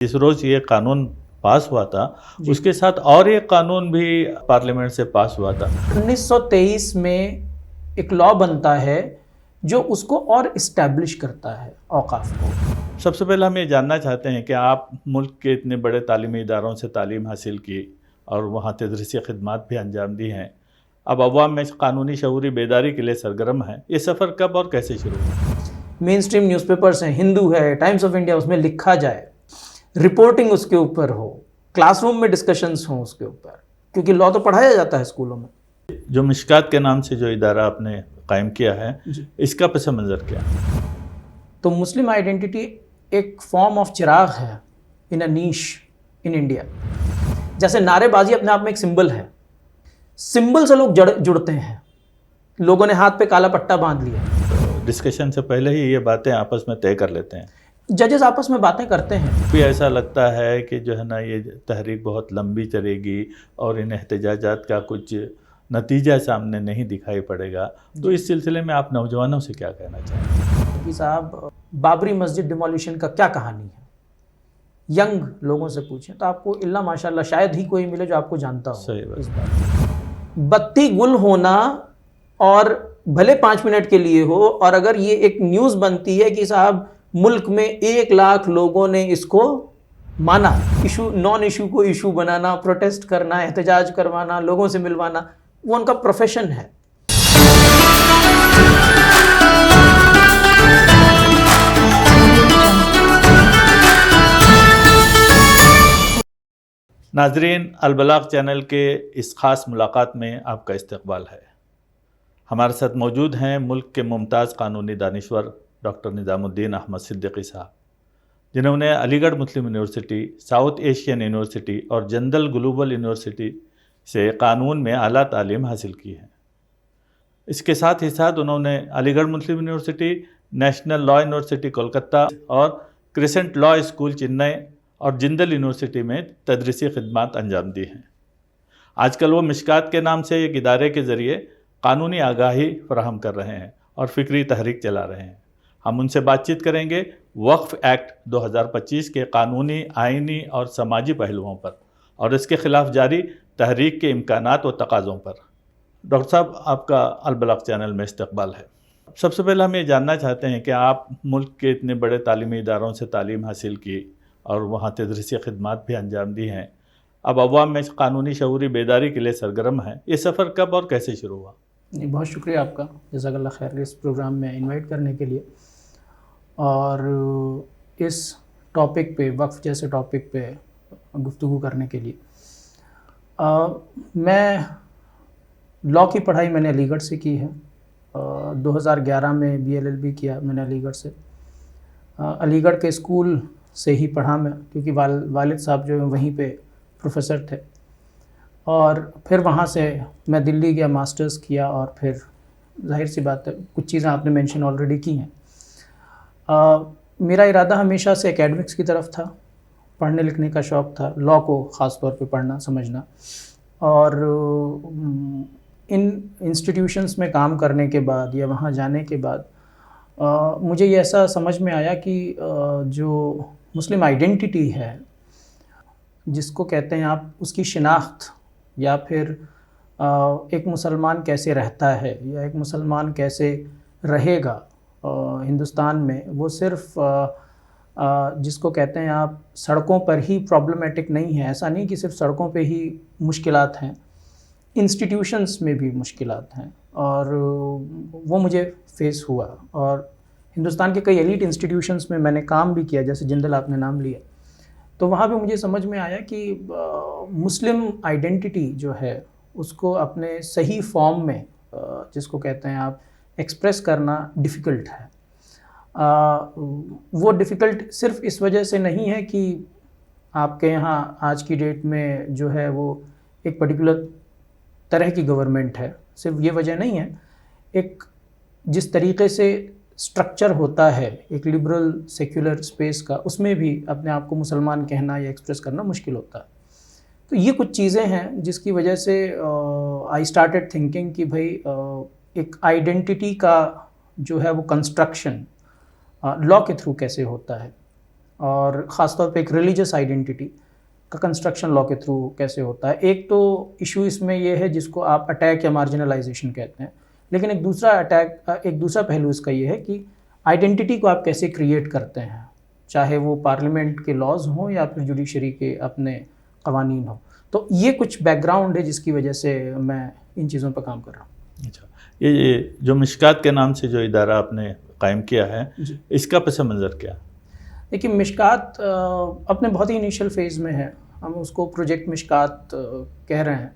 जिस रोज ये कानून पास हुआ था उसके साथ और एक कानून भी पार्लियामेंट से पास हुआ था। 1923 में एक लॉ बनता है जो उसको और इस्टेब्लिश करता है औकाफ को। सबसे पहले हम ये जानना चाहते हैं कि आप मुल्क के इतने बड़े तालीमी इदारों से तालीम हासिल की और वहाँ तदरीसी खिदमात भी अंजाम दी हैं, अब अवाम में कानूनी शऊरी बेदारी के लिए सरगर्म है। ये सफ़र कब और कैसे शुरू हुआ? मेन स्ट्रीम न्यूज़पेपर्स हैं, हिंदू है, टाइम्स ऑफ इंडिया, उसमें लिखा जाए, रिपोर्टिंग उसके ऊपर हो, क्लासरूम में डिस्कशंस हों उसके ऊपर, क्योंकि लॉ तो पढ़ाया जाता है स्कूलों में। जो मिशकात के नाम से जो इदारा आपने कायम किया है, इसका पस मंज़र क्या? तो मुस्लिम आइडेंटिटी एक फॉर्म ऑफ चिराग है इन अ नीश इन इंडिया। जैसे नारेबाजी अपने आप में एक सिंबल है, सिंबल से लोग जुड़ते हैं। लोगों ने हाथ पे काला पट्टा बांध लिया। तो डिस्कशन से पहले ही ये बातें आपस में तय कर लेते हैं। जजेस आपस में बातें करते हैं। भी ऐसा लगता है कि जो है ना, ये तहरीक बहुत लंबी चलेगी और इन एहतजाजात का कुछ नतीजा सामने नहीं दिखाई पड़ेगा। तो इस सिलसिले में आप नौजवानों से क्या कहना चाहेंगे? कि साहब, बाबरी मस्जिद डिमोलिशन का क्या कहानी है? यंग लोगों से पूछें तो आपको इल्ला माशाल्लाह शायद ही कोई मिले जो आपको जानता हो। सही बात। इस बात बत्ती गुल होना, और भले 5 मिनट के लिए हो, और अगर ये एक न्यूज़ बनती है कि साहब मुल्क में 1 लाख लोगों ने इसको माना, इशू नॉन इशू को इशू बनाना, प्रोटेस्ट करना, एहतजाज करवाना, लोगों से मिलवाना, वो उनका प्रोफेशन है। नाजरीन, अलबलाग चैनल के इस ख़ास मुलाकात में आपका इस्तकबाल है। हमारे साथ मौजूद हैं मुल्क के मुमताज़ कानूनी दानिश्वर डॉक्टर निज़ामुद्दीन अहमद सिद्दीकी साहब, जिन्होंने Aligarh Muslim university, south Asian university और जंदल ग्लोबल यूनिवर्सिटी से कानून में आला तालीम हासिल की है। इसके साथ ही साथ उन्होंने Aligarh Muslim university, national law university Kolkata और क्रिसेंट लॉ स्कूल चेन्नई और जिंदल यूनिवर्सिटी में तदरीसी खिदमात अंजाम दी हैं। आजकल वो मिशकात के नाम से एक इदारे के ज़रिए कानूनी आगाही फराहम कर रहे हैं और फ़िक्री तहरीक चला रहे हैं। हम उनसे बातचीत करेंगे वक्फ एक्ट 2025 के कानूनी, आइनी और समाजी पहलुओं पर और इसके ख़िलाफ़ जारी तहरीक के इम्कानात व तकाज़ों पर। डॉक्टर साहब, आपका अलबलाग चैनल में इस्तकबाल है। सबसे पहले हम ये जानना चाहते हैं कि आप मुल्क के इतने बड़े तालीमी इदारों से तालीम हासिल की और वहाँ तदरीसी खिदमात भी अंजाम दी हैं, अब अवाम में कानूनी शऊरी बेदारी के लिए सरगर्म है। ये सफ़र कब और कैसे शुरू हुआ? नहीं, बहुत शुक्रिया आपका, जज़ाकल्लाह खैर, इस प्रोग्राम में इनवाइट करने के लिए और इस टॉपिक पे, वक्फ जैसे टॉपिक पे गुफ्तगू करने के लिए। मैं लॉ की पढ़ाई मैंने अलीगढ़ से की है। 2011 में BLLB किया मैंने अलीगढ़ से। अलीगढ़ के स्कूल से ही पढ़ा मैं, क्योंकि वालिद साहब जो हैं वहीं पे प्रोफेसर थे, और फिर वहाँ से मैं दिल्ली गया, मास्टर्स किया, और फिर जाहिर सी बात है कुछ चीज़ें आपने मेंशन ऑलरेडी की हैं। मेरा इरादा हमेशा से एकेडमिक्स की तरफ था, पढ़ने लिखने का शौक़ था, लॉ को ख़ास तौर पे पढ़ना समझना, और इन इंस्टीट्यूशंस में काम करने के बाद या वहाँ जाने के बाद मुझे ये ऐसा समझ में आया कि जो मुस्लिम आइडेंटिटी है, जिसको कहते हैं आप, उसकी शिनाख्त, या फिर एक मुसलमान कैसे रहता है या एक मुसलमान कैसे रहेगा हिंदुस्तान में, वो सिर्फ जिसको कहते हैं आप सड़कों पर ही प्रॉब्लमेटिक नहीं है। ऐसा नहीं कि सिर्फ सड़कों पे ही मुश्किलात हैं, इंस्टीट्यूशंस में भी मुश्किलात हैं, और वो मुझे फेस हुआ। और हिंदुस्तान के कई एलीट इंस्टीट्यूशंस में मैंने काम भी किया, जैसे जिंदल आपने नाम लिया, तो वहाँ भी मुझे समझ में आया कि मुस्लिम आइडेंटिटी जो है उसको अपने सही फॉर्म में, जिसको कहते हैं आप, एक्सप्रेस करना डिफ़िकल्ट है। वो डिफ़िकल्ट सिर्फ इस वजह से नहीं है कि आपके यहाँ आज की डेट में जो है वो एक पर्टिकुलर तरह की गवर्नमेंट है, सिर्फ ये वजह नहीं है। एक जिस तरीक़े से स्ट्रक्चर होता है एक लिबरल सेक्युलर स्पेस का, उसमें भी अपने आप को मुसलमान कहना या एक्सप्रेस करना मुश्किल होता है। तो ये कुछ चीज़ें हैं जिसकी वजह से आई स्टार्टेड थिंकिंग कि भाई एक आइडेंटिटी का जो है वो कंस्ट्रक्शन लॉ के थ्रू कैसे होता है, और ख़ास तौर पे एक रिलीजियस आइडेंटिटी का कंस्ट्रक्शन लॉ के थ्रू कैसे होता है। एक तो इशू इसमें ये है जिसको आप अटैक या मार्जिनलाइजेशन कहते हैं, लेकिन एक दूसरा पहलू इसका ये है कि आइडेंटिटी को आप कैसे क्रिएट करते हैं, चाहे वो पार्लियामेंट के लॉज हों या फिर जुडिशरी के अपने कवानीन हों। तो ये कुछ बैकग्राउंड है जिसकी वजह से मैं इन चीज़ों पर काम कर रहा हूँ। अच्छा, ये जो मिशकात के नाम से जो इदारा आपने कायम किया है, इसका पस मंज़र क्या? देखिए, मिशकात अपने बहुत ही इनिशियल फेज़ में है, हम उसको प्रोजेक्ट मिशकात कह रहे हैं।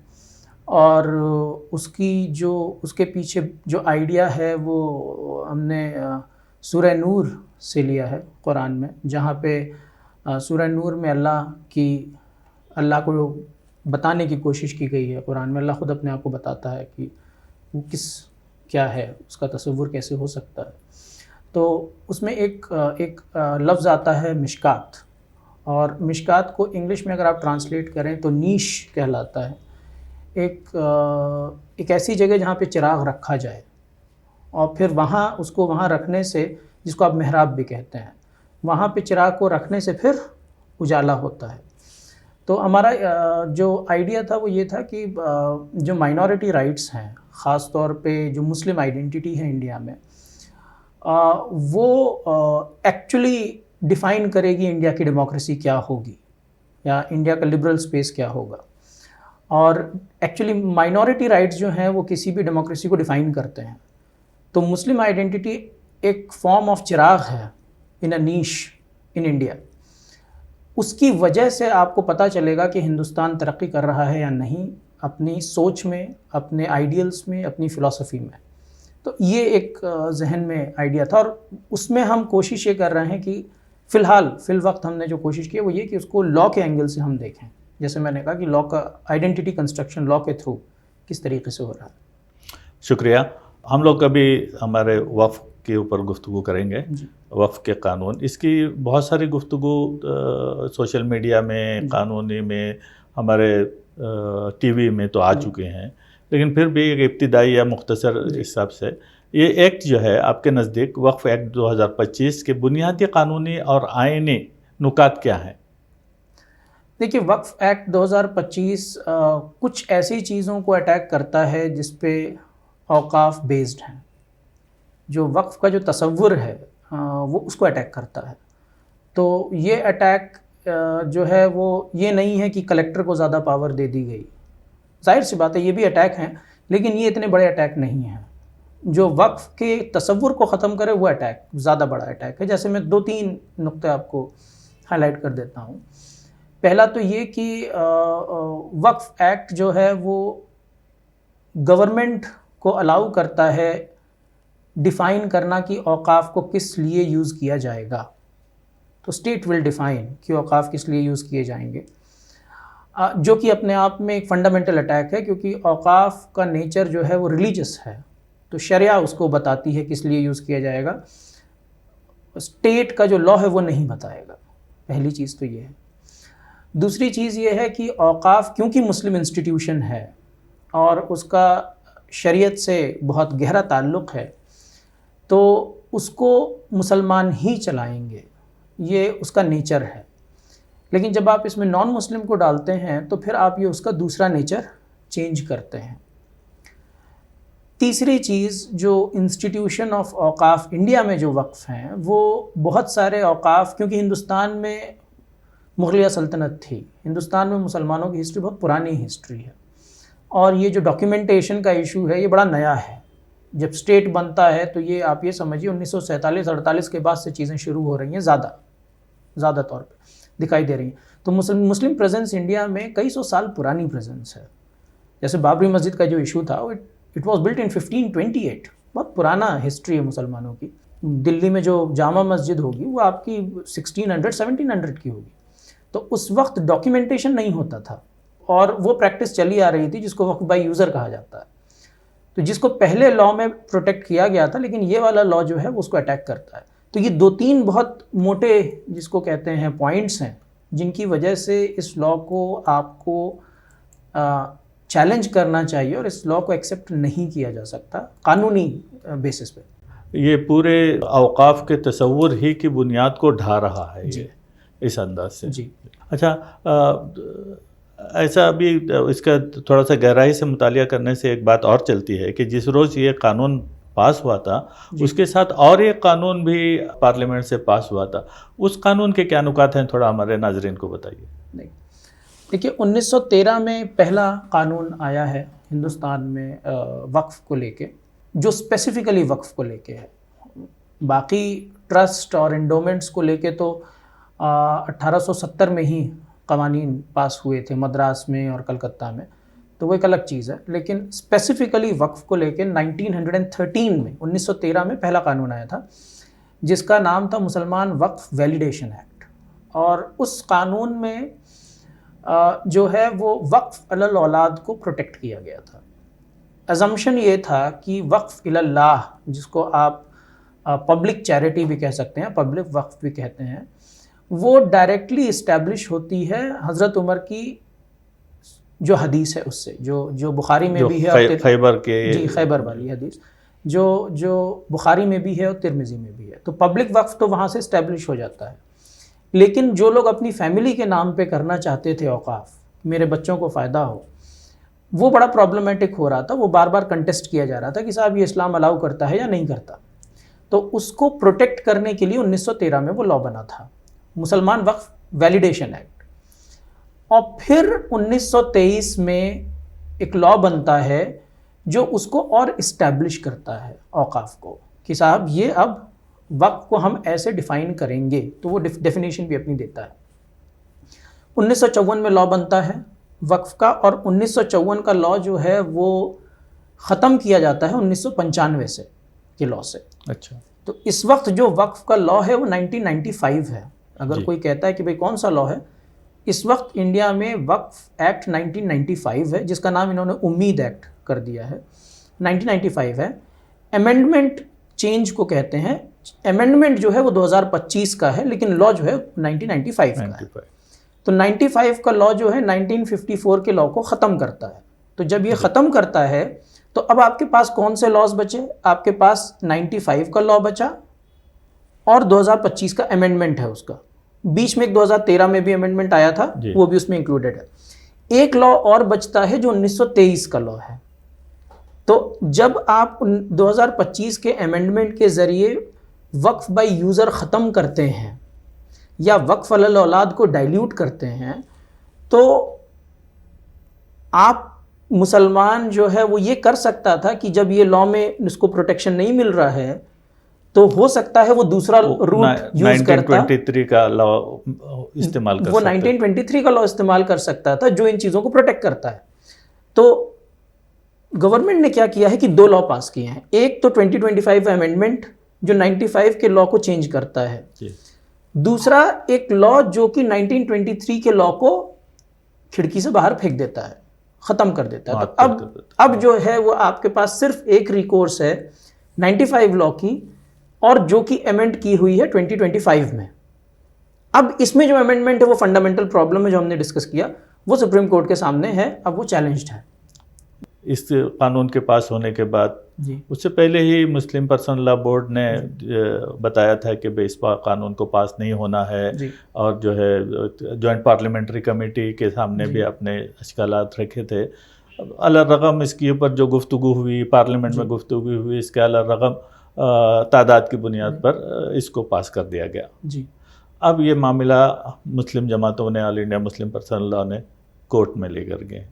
और उसके पीछे जो आइडिया है वो हमने सूरह नूर से लिया है कुरान में, जहाँ पे सूरह नूर में अल्लाह को बताने की कोशिश की गई है। कुरान में अल्लाह ख़ुद अपने आप को बताता है कि वो क्या है, उसका तसव्वुर कैसे हो सकता है। तो उसमें एक लफ्ज़ आता है मिशकात, और मिशकात को इंग्लिश में अगर आप ट्रांसलेट करें तो नीश कहलाता है। एक ऐसी जगह जहाँ पे चिराग रखा जाए और फिर उसको वहाँ रखने से, जिसको आप मेहराब भी कहते हैं, वहाँ पे चिराग को रखने से फिर उजाला होता है। तो हमारा जो आइडिया था वो ये था कि जो माइनॉरिटी राइट्स हैं, ख़ास तौर पे जो मुस्लिम आइडेंटिटी है इंडिया में, वो एक्चुअली डिफ़ाइन करेगी इंडिया की डेमोक्रेसी क्या होगी या इंडिया का लिबरल स्पेस क्या होगा। और एक्चुअली माइनॉरिटी राइट्स जो हैं वो किसी भी डेमोक्रेसी को डिफ़ाइन करते हैं। तो मुस्लिम आइडेंटिटी एक फॉर्म ऑफ चिराग है इन अ नीश इन इंडिया। उसकी वजह से आपको पता चलेगा कि हिंदुस्तान तरक्की कर रहा है या नहीं, अपनी सोच में, अपने आइडियल्स में, अपनी फ़िलॉसफी में। तो ये एक जहन में आइडिया था, और उसमें हम कोशिश ये कर रहे हैं कि फ़िल वक्त हमने जो कोशिश की है वो ये कि उसको लॉ के एंगल से हम देखें। जैसे मैंने कहा कि लॉ का आइडेंटिटी कंस्ट्रक्शन लॉ के थ्रू किस तरीके से हो रहा है। शुक्रिया। हम लोग कभी हमारे वफ़ के ऊपर गुफ्तगू करेंगे, वफ़ के कानून, इसकी बहुत सारी गुफ्तगू सोशल मीडिया में, कानूनी में, हमारे टीवी में तो आ चुके हैं, लेकिन फिर भी एक इब्तिदाई या मुख्तसर हिसाब से ये एक्ट जो है आपके नज़दीक वक्फ़ एक्ट 2025 के बुनियादी कानूनी और आईनी नुकात क्या हैं? देखिए, वक्फ़ एक्ट 2025 कुछ ऐसी चीज़ों को अटैक करता है जिस पे औकाफ बेस्ड हैं। जो वक्फ़ का जो तसव्वुर है वो उसको अटैक करता है। तो ये अटैक जो है वो ये नहीं है कि कलेक्टर को ज़्यादा पावर दे दी गई। जाहिर सी बात है ये भी अटैक हैं, लेकिन ये इतने बड़े अटैक नहीं हैं। जो वक्फ़ के तसव्वुर को ख़त्म करे वो अटैक ज़्यादा बड़ा अटैक है। जैसे मैं 2-3 नुक्ते आपको हाईलाइट कर देता हूँ। पहला तो ये कि वक्फ़ एक्ट जो है वो गवर्नमेंट को अलाउ करता है डिफ़ाइन करना कि औकाफ को किस लिए यूज़ किया जाएगा। तो स्टेट विल डिफ़ाइन कि औकाफ किस लिए यूज़ किए जाएंगे, जो कि अपने आप में एक फंडामेंटल अटैक है, क्योंकि औकाफ का नेचर जो है वो रिलीजियस है। तो शरिया उसको बताती है किस लिए यूज़ किया जाएगा, स्टेट का जो लॉ है वो नहीं बताएगा। पहली चीज़ तो ये है। दूसरी चीज़ ये है कि औकाफ क्योंकि मुस्लिम इंस्टीट्यूशन है और उसका शरीयत से बहुत गहरा ताल्लुक़ है, तो उसको मुसलमान ही चलाएंगे, ये उसका नेचर है। लेकिन जब आप इसमें नॉन मुस्लिम को डालते हैं तो फिर आप ये उसका दूसरा नेचर चेंज करते हैं। तीसरी चीज़, जो इंस्टीट्यूशन ऑफ औकाफ इंडिया में जो वक्फ़ हैं, वो बहुत सारे औकाफ, क्योंकि हिंदुस्तान में मुग़लिया सल्तनत थी, हिंदुस्तान में मुसलमानों की हिस्ट्री बहुत पुरानी हिस्ट्री है, और ये जो डॉक्यूमेंटेशन का इशू है ये बड़ा नया है। जब स्टेट बनता है तो ये आप ये समझिए 1947-48 के बाद से चीज़ें शुरू हो रही हैं, ज़्यादा तौर पे दिखाई दे रही हैं। तो मुस्लिम प्रेजेंस इंडिया में कई सौ साल पुरानी प्रेजेंस है। जैसे बाबरी मस्जिद का जो इशू था, इट वॉज बिल्ट इन 1528, बहुत पुराना हिस्ट्री है मुसलमानों की। दिल्ली में जो जामा मस्जिद होगी वो आपकी 1600-1700 की होगी। तो उस वक्त डॉक्यूमेंटेशन नहीं होता था, और वो प्रैक्टिस चली आ रही थी जिसको वक्फ बाय यूज़र कहा जाता है। तो जिसको पहले लॉ में प्रोटेक्ट किया गया था, लेकिन ये वाला लॉ जो है वो उसको अटैक करता है। तो ये 2-3 बहुत मोटे जिसको कहते हैं पॉइंट्स हैं, जिनकी वजह से इस लॉ को आपको चैलेंज करना चाहिए और इस लॉ को एक्सेप्ट नहीं किया जा सकता कानूनी बेसिस पे। ये पूरे औकाफ के तसव्वुर ही की बुनियाद को ढा रहा है ये। इस अंदाज से। जी। अच्छा, ऐसा अभी इसका थोड़ा सा गहराई से मुतालिया करने से एक बात और चलती है कि जिस रोज़ ये कानून पास हुआ था उसके साथ और एक कानून भी पार्लियामेंट से पास हुआ था। उस कानून के क्या नुकात हैं, थोड़ा हमारे नाजरीन को बताइए। नहीं, देखिए 1913 में पहला कानून आया है हिंदुस्तान में वक्फ को लेके, जो स्पेसिफिकली वक्फ को लेके है। बाकी ट्रस्ट और एंडोमेंट्स को लेके तो 1870 में ही कवानीन पास हुए थे मद्रास में और कलकत्ता में, तो वो एक अलग चीज़ है। लेकिन स्पेसिफिकली वक्फ को लेके 1913 में 1913 में पहला कानून आया था जिसका नाम था मुसलमान वक्फ वैलिडेशन एक्ट। और उस कानून में जो है वो वक्फ अलल औलाद को प्रोटेक्ट किया गया था। अजम्पशन ये था कि वक्फ इलल्लाह, जिसको आप पब्लिक चैरिटी भी कह सकते हैं, पब्लिक वक्फ भी कहते हैं, वो डायरेक्टली इस्टेब्लिश होती है हज़रत उमर की जो हदीस है उससे, जो बुखारी में भी है, खैबर के, जी खैबर वाली हदीस जो बुखारी में भी है और तिरमिज़ी में भी है। तो पब्लिक वक्फ तो वहाँ से इस्टेब्लिश हो जाता है। लेकिन जो लोग अपनी फैमिली के नाम पे करना चाहते थे औकाफ, मेरे बच्चों को फ़ायदा हो, वो बड़ा प्रॉब्लमेटिक हो रहा था। वो बार बार कंटेस्ट किया जा रहा था कि साहब ये इस्लाम अलाउ करता है या नहीं करता। तो उसको प्रोटेक्ट करने के लिए 1913 में वो लॉ बना था, मुसलमान वक्फ वैलिडेशन एक्ट। और फिर 1923 में एक लॉ बनता है जो उसको और इस्टेब्लिश करता है औकाफ को, कि साहब ये अब वक्फ को हम ऐसे डिफ़ाइन करेंगे, तो वो डेफिनेशन भी अपनी देता है। 1954 में लॉ बनता है वक्फ का, और 1954 का लॉ जो है वो ख़त्म किया जाता है 1995 से के लॉ से। अच्छा, तो इस वक्त जो वक्फ का लॉ है वो 1995 है। अगर कोई कहता है कि भाई कौन सा लॉ है, इस वक्त इंडिया में वक्फ एक्ट 1995 है, जिसका नाम इन्होंने उम्मीद एक्ट कर दिया है। 1995 है। अमेंडमेंट चेंज को कहते हैं। अमेंडमेंट जो है वो 2025 का है, लेकिन लॉ जो है 1995 का है। तो 95 का लॉ जो है 1954 के लॉ को ख़त्म करता है। तो जब ये ख़त्म करता है तो अब आपके पास कौन से लॉज बचे? आपके पास 95 का लॉ बचा और 2025 का अमेंडमेंट है उसका। बीच में एक 2013 में भी अमेंडमेंट आया था, वो भी उसमें इंक्लूडेड है। एक लॉ और बचता है जो 1923 का लॉ है। तो जब आप 2025 के अमेंडमेंट के ज़रिए वक्फ बाय यूज़र ख़त्म करते हैं या वक्फ अलल औलाद को डाइल्यूट करते हैं, तो आप मुसलमान जो है वो ये कर सकता था कि जब ये लॉ में इसको प्रोटेक्शन नहीं मिल रहा है तो हो सकता है वो दूसरा रूट यूज करता, 1923 का लॉ इस्तेमाल कर वो 1923 का लॉ इस्तेमाल कर सकता था जो इन चीज़ों को प्रोटेक्ट करता है। तो गवर्नमेंट ने क्या किया है कि दो लॉ पास किए हैं। एक तो 2025 अमेंडमेंट जो 95 के लॉ को चेंज करता है, दूसरा एक लॉ जो कि 1923 के लॉ को खिड़की से बाहर फेंक देता है, ख़त्म कर देता है। तो अब जो है वो आपके पास सिर्फ एक रिकोर्स है 95 लॉ की, और जो कि अमेंड की हुई है 2025 में। अब इसमें जो अमेंडमेंट है वो फंडामेंटल प्रॉब्लम है जो हमने डिस्कस किया, वो सुप्रीम कोर्ट के सामने है, अब वो चैलेंज्ड है। इस कानून के पास होने के बाद उससे पहले ही मुस्लिम पर्सनल लॉ बोर्ड ने बताया था कि इस कानून को पास नहीं होना है, और जो है जॉइंट पार्लियामेंट्री कमेटी के सामने भी अपने अश्कालात रखे थे। अलरगम इसके ऊपर जो गुफ्तगू हुई पार्लियामेंट में, गुफ्तगू हुई, इसके अलरगम तादाद की बुनियाद पर इसको पास कर दिया गया। अब ये मामला मुस्लिम जमातों ने, all India Muslim personal law ने कोर्ट में लेकर गए।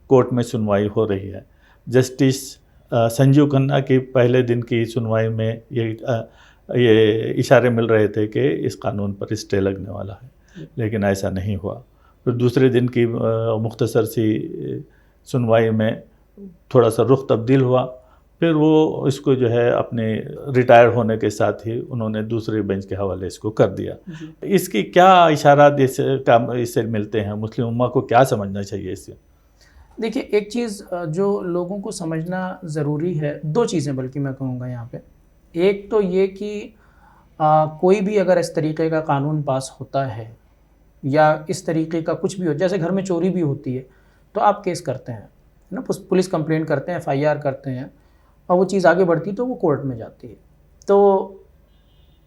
कोर्ट में सुनवाई हो रही है। जस्टिस संजीव खन्ना की पहले दिन की सुनवाई में ये इशारे मिल रहे थे कि इस कानून पर स्टे लगने वाला है, लेकिन ऐसा नहीं हुआ। फिर दूसरे दिन की मुख्तसर सी सुनवाई में थोड़ा सा रुख तब्दील हुआ। फिर वो इसको जो है अपने रिटायर होने के साथ ही उन्होंने दूसरे बेंच के हवाले इसको कर दिया। इसकी क्या इशारात इससे मिलते हैं? मुस्लिम उम्मा को क्या समझना चाहिए इससे? देखिए, एक चीज़ जो लोगों को समझना ज़रूरी है, दो चीज़ें बल्कि मैं कहूँगा यहाँ पे। एक तो ये कि कोई भी अगर इस तरीके का कानून पास होता है या इस तरीके का कुछ भी हो, जैसे घर में चोरी भी होती है तो आप केस करते हैं ना, पुलिस कंप्लेंट करते हैं, FIR करते हैं, और वो चीज़ आगे बढ़ती है तो वो कोर्ट में जाती है। तो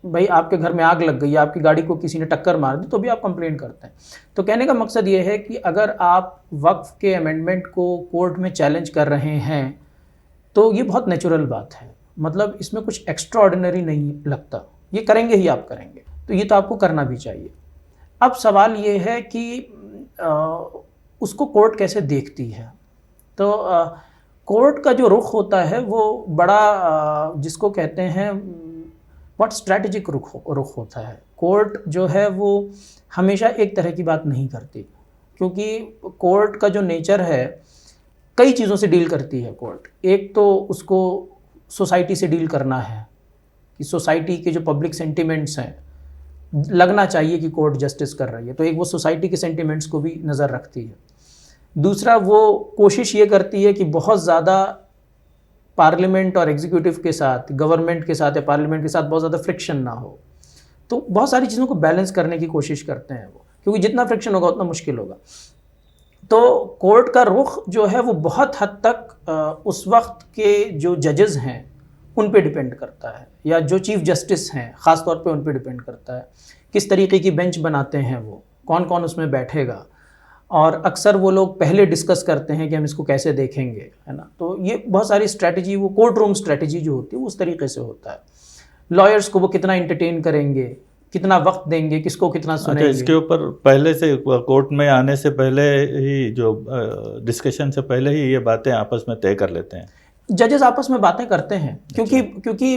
भाई आपके घर में आग लग गई, आपकी गाड़ी को किसी ने टक्कर मार दी, तो भी आप कंप्लेंट करते हैं। तो कहने का मकसद ये है कि अगर आप वक्फ के अमेंडमेंट को कोर्ट में चैलेंज कर रहे हैं तो ये बहुत नेचुरल बात है, मतलब इसमें कुछ एक्स्ट्रा ऑर्डिनरी नहीं लगता, ये करेंगे ही आप करेंगे, तो ये तो आपको करना भी चाहिए। अब सवाल ये है कि उसको कोर्ट कैसे देखती है। तो कोर्ट का जो रुख होता है वो बड़ा जिसको कहते हैं बहुत स्ट्रैटेजिक रुख होता है। कोर्ट जो है वो हमेशा एक तरह की बात नहीं करती, क्योंकि कोर्ट का जो नेचर है कई चीज़ों से डील करती है कोर्ट। एक तो उसको सोसाइटी से डील करना है कि सोसाइटी के जो पब्लिक सेंटिमेंट्स हैं, लगना चाहिए कि कोर्ट जस्टिस कर रही है, तो एक वो सोसाइटी के सेंटिमेंट्स को भी नज़र रखती है। दूसरा वो कोशिश ये करती है कि बहुत ज़्यादा पार्लियामेंट और एग्जीक्यूटिव के साथ, गवर्नमेंट के साथ या पार्लियामेंट के साथ बहुत ज़्यादा फ्रिक्शन ना हो, तो बहुत सारी चीज़ों को बैलेंस करने की कोशिश करते हैं वो, क्योंकि जितना फ्रिक्शन होगा उतना मुश्किल होगा। तो कोर्ट का रुख जो है वो बहुत हद तक उस वक्त के जो जजेस हैं उन पे डिपेंड करता है, या जो चीफ़ जस्टिस हैं ख़ास तौर पे उन पे डिपेंड करता है। किस तरीके की बेंच बनाते हैं वो, कौन कौन उसमें बैठेगा, और अक्सर वो लोग पहले डिस्कस करते हैं कि हम इसको कैसे देखेंगे, है ना। तो ये बहुत सारी स्ट्रैटेजी, वो कोर्ट रूम स्ट्रैटेजी जो होती है वो उस तरीके से होता है। लॉयर्स को वो कितना इंटरटेन करेंगे, कितना वक्त देंगे, किसको कितना सुनेंगे। अच्छा, इसके ऊपर पहले से कोर्ट में आने से पहले ही, जो डिस्कशन से पहले ही ये बातें आपस में तय कर लेते हैं जजेस, आपस में बातें करते हैं। क्योंकि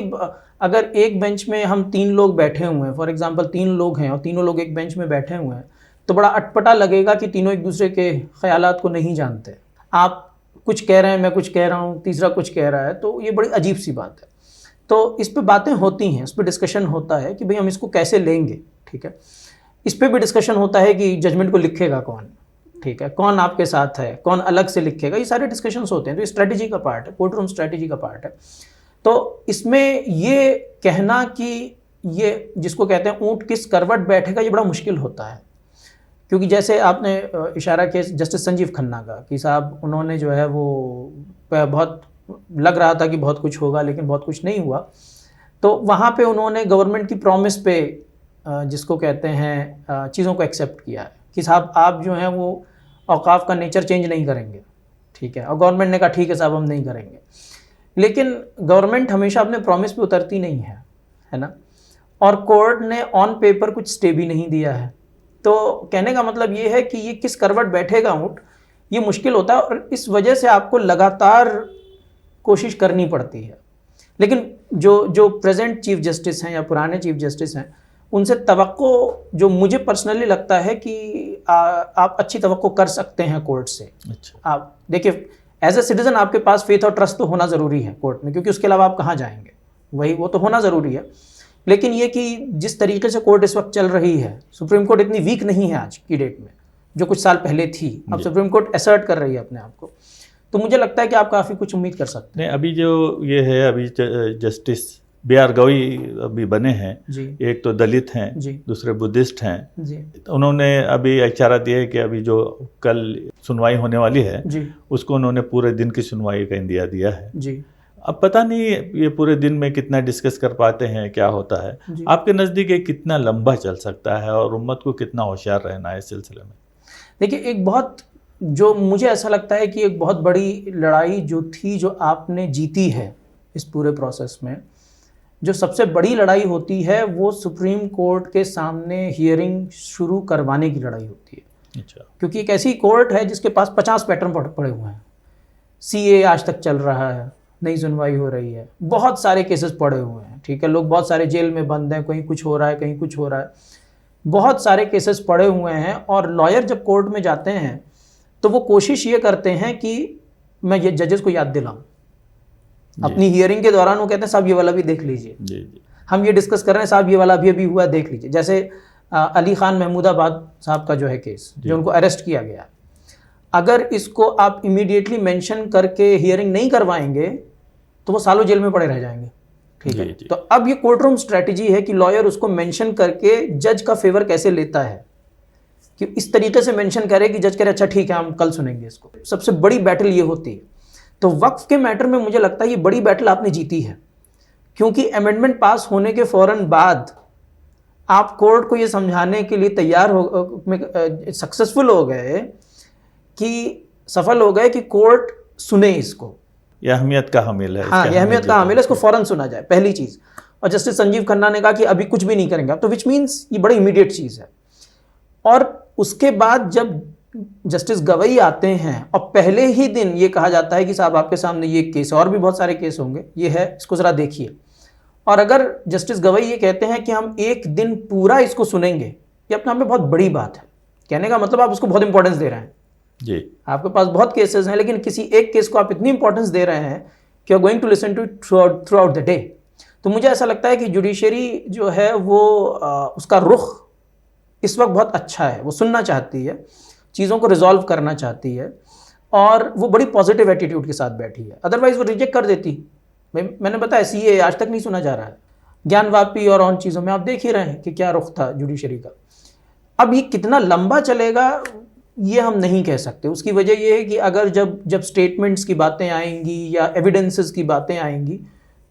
अगर एक बेंच में हम 3 लोग बैठे हुए हैं, फॉर एग्जांपल 3 लोग हैं और तीनों लोग एक बेंच में बैठे हुए हैं, तो बड़ा अटपटा लगेगा कि तीनों एक दूसरे के ख्यालात को नहीं जानते। आप कुछ कह रहे हैं, मैं कुछ कह रहा हूँ, तीसरा कुछ कह रहा है, तो ये बड़ी अजीब सी बात है। तो इस पे बातें होती हैं, इस पे डिस्कशन होता है कि भाई हम इसको कैसे लेंगे, ठीक है। इस पे भी डिस्कशन होता है कि जजमेंट को लिखेगा कौन, ठीक है, कौन आपके साथ है, कौन अलग से लिखेगा, ये सारे डिस्कशंस होते हैं। तो ये स्ट्रेटजी का पार्ट है, कोर्ट रूम स्ट्रेटजी का पार्ट है। तो इसमें ये कहना कि ये जिसको कहते हैं ऊँट किस करवट बैठेगा, ये बड़ा मुश्किल होता है। क्योंकि जैसे आपने इशारा किया जस्टिस संजीव खन्ना का, कि साहब उन्होंने जो है वो बहुत लग रहा था कि बहुत कुछ होगा, लेकिन बहुत कुछ नहीं हुआ। तो वहाँ पे उन्होंने गवर्नमेंट की प्रॉमिस पे जिसको कहते हैं चीज़ों को एक्सेप्ट किया है कि साहब आप जो हैं वो औकाफ का नेचर चेंज नहीं करेंगे, ठीक है। और गवर्नमेंट ने कहा ठीक है साहब हम नहीं करेंगे, लेकिन गवर्नमेंट हमेशा अपने प्रॉमिस पे उतरती नहीं है ना। और कोर्ट ने ऑन पेपर कुछ स्टे भी नहीं दिया है। तो कहने का मतलब ये है कि ये किस करवट बैठेगा ऊँट, ये मुश्किल होता है, और इस वजह से आपको लगातार कोशिश करनी पड़ती है। लेकिन जो प्रेजेंट चीफ जस्टिस हैं या पुराने चीफ जस्टिस हैं, उनसे तवक्को, जो मुझे पर्सनली लगता है कि आप अच्छी तवक्को कर सकते हैं कोर्ट से। अच्छा, आप देखिए, एज ए सिटीज़न आपके पास फेथ और ट्रस्ट तो होना ज़रूरी है कोर्ट में, क्योंकि उसके अलावा आप कहाँ जाएंगे, वो तो होना ज़रूरी है। लेकिन ये कि जिस तरीके से कोर्ट इस वक्त चल रही है, सुप्रीम कोर्ट इतनी वीक नहीं है आज की डेट में, जो कुछ साल पहले थी। अब सुप्रीम कोर्ट असर्ट कर रही है अपने आप को, तो मुझे लगता है कि आप काफ़ी कुछ उम्मीद कर सकते हैं। नहीं, अभी जो ये है, अभी जस्टिस B.R. गवई अभी बने हैं जी, एक तो दलित हैं, जी, दूसरे बुद्धिस्ट हैं। जी, तो उन्होंने अभी इशारा दिया है कि अभी जो कल सुनवाई होने वाली है जी, उसको उन्होंने पूरे दिन की सुनवाई का इंदिया दिया है। जी, अब पता नहीं ये पूरे दिन में कितना डिस्कस कर पाते हैं, क्या होता है। जी। आपके नज़दीक ये कितना लंबा चल सकता है और उम्मत को कितना होशियार रहना है इस सिलसिले में? देखिए, एक बहुत, जो मुझे ऐसा लगता है कि एक बहुत बड़ी लड़ाई जो थी, जो आपने जीती है इस पूरे प्रोसेस में, जो सबसे बड़ी लड़ाई होती है वो सुप्रीम कोर्ट के सामने हियरिंग शुरू करवाने की लड़ाई होती है। अच्छा, क्योंकि एक ऐसी कोर्ट है जिसके पास 50 पैटर्न पड़े हुए हैं। CA आज तक चल रहा है, नई सुनवाई हो रही है, बहुत सारे केसेस पड़े हुए हैं, ठीक है। लोग बहुत सारे जेल में बंद हैं, कहीं कुछ हो रहा है, कहीं कुछ हो रहा है, बहुत सारे केसेस पड़े हुए हैं। और लॉयर जब कोर्ट में जाते हैं तो वो कोशिश ये करते हैं कि मैं ये जजेस को याद दिलाऊं। अपनी हियरिंग के दौरान वो कहते हैं साहब ये वाला भी देख लीजिए, जी जी, हम ये डिस्कस कर रहे हैं, साहब ये वाला अभी हुआ, देख लीजिए। जैसे अली खान महमूदाबाद साहब का जो है केस, जो उनको अरेस्ट किया गया, अगर इसको आप इमीडिएटली मेंशन करके हियरिंग नहीं करवाएंगे तो वो सालों जेल में पड़े रह जाएंगे, ठीक है। तो अब ये कोर्ट रूम स्ट्रैटेजी है कि लॉयर उसको मेंशन करके जज का फेवर कैसे लेता है, कि इस तरीके से मेंशन करे कि जज करे अच्छा ठीक है हम कल सुनेंगे इसको। सबसे बड़ी बैटल ये होती है। तो वक्फ के मैटर में मुझे लगता है ये बड़ी बैटल आपने जीती है, क्योंकि अमेंडमेंट पास होने के फ़ौरन बाद आप कोर्ट को ये समझाने के लिए तैयार हो, सक्सेसफुल हो गए, कि सफल हो गए कि कोर्ट सुने इसको, यह अहमियत का हामिल है। हाँ, इसकी यह अहमियत का हामिल है, इसको जो फ़ौरन सुना जाए, पहली चीज़। और जस्टिस संजीव खन्ना ने कहा कि अभी कुछ भी नहीं करेंगे, तो विच मीन्स ये बड़ी इमीडिएट चीज़ है। और उसके बाद जब जस्टिस गवई आते हैं और पहले ही दिन ये कहा जाता है कि साहब आपके सामने ये केस, और भी बहुत सारे केस होंगे, ये है, इसको ज़रा देखिए। और अगर जस्टिस गवई ये कहते हैं कि हम एक दिन पूरा इसको सुनेंगे, ये अपने आप में बहुत बड़ी बात है। कहने का मतलब आप उसको बहुत इंपॉर्टेंस दे रहे हैं जी। आपके पास बहुत केसेस हैं, लेकिन किसी एक केस को आप इतनी इंपॉर्टेंस दे रहे हैं कि you are going to listen to throughout the day. तो मुझे ऐसा लगता है कि जुडिशरी जो है वो उसका रुख इस वक्त बहुत अच्छा है, वो सुनना चाहती है, चीज़ों को रिजॉल्व करना चाहती है, और वो बड़ी पॉजिटिव एटीट्यूड के साथ बैठी है। अदरवाइज वो रिजेक्ट कर देती। मैंने बताया सीए आज तक नहीं सुना जा रहा है, ज्ञानवापी और उन चीज़ों में आप देख ही रहे हैं कि क्या रुख था जुडिशरी का। अब ये कितना लंबा चलेगा ये हम नहीं कह सकते। उसकी वजह ये है कि अगर जब स्टेटमेंट्स की बातें आएंगी या एविडेंसेस की बातें आएंगी,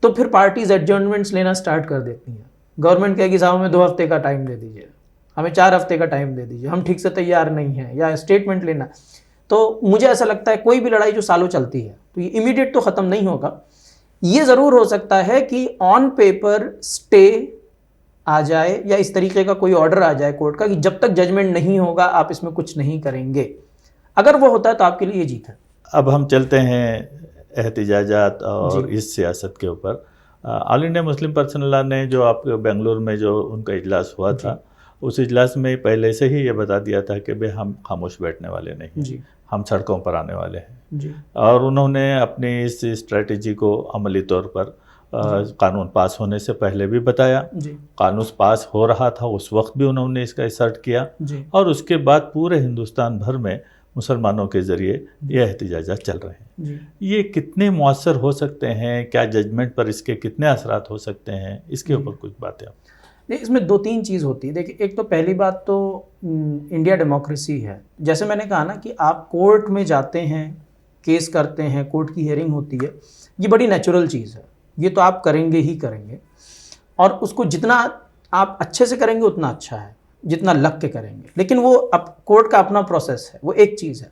तो फिर पार्टीज एडजर्नमेंट्स लेना स्टार्ट कर देती हैं। गवर्नमेंट कहेगी साहब हमें 2 हफ्ते का टाइम दे दीजिए, हमें 4 हफ्ते का टाइम दे दीजिए, हम ठीक से तैयार नहीं हैं, या स्टेटमेंट लेना। तो मुझे ऐसा लगता है कोई भी लड़ाई जो सालों चलती है तो ये इमीडिएट तो ख़त्म नहीं होगा। ये ज़रूर हो सकता है कि ऑन पेपर स्टे आ जाए या इस तरीके का कोई ऑर्डर आ जाए कोर्ट का कि जब तक जजमेंट नहीं होगा आप इसमें कुछ नहीं करेंगे। अगर वो होता है तो आपके लिए ये जीत है। अब हम चलते हैं एहतिजाजात और इस सियासत के ऊपर। All India Muslim personal law ने जो आप बेंगलुरु में जो उनका इजलास हुआ था, उस इजलास में पहले से ही ये बता दिया था कि भाई हम खामोश बैठने वाले नहीं हैं, हम सड़कों पर आने वाले हैं जी। और उन्होंने अपनी इस स्ट्रेटजी को अमली तौर पर कानून पास होने से पहले भी बताया, कानून पास हो रहा था उस वक्त भी उन्होंने इसका असर्ट किया, और उसके बाद पूरे हिंदुस्तान भर में मुसलमानों के ज़रिए ये एहतिजाजात चल रहे हैं। ये कितने मौसर हो सकते हैं, क्या जजमेंट पर इसके कितने असरात हो सकते हैं, इसके ऊपर कुछ बातें आप। देखिए, इसमें 2-3 चीज़ होती है। देखिए, एक तो पहली बात तो इंडिया डेमोक्रेसी है। जैसे मैंने कहा ना कि आप कोर्ट में जाते हैं, केस करते हैं, कोर्ट की हियरिंग होती है, ये बड़ी नेचुरल चीज़ है, ये तो आप करेंगे ही करेंगे, और उसको जितना आप अच्छे से करेंगे उतना अच्छा है, जितना लग के करेंगे। लेकिन वो अब कोर्ट का अपना प्रोसेस है, वो एक चीज़ है।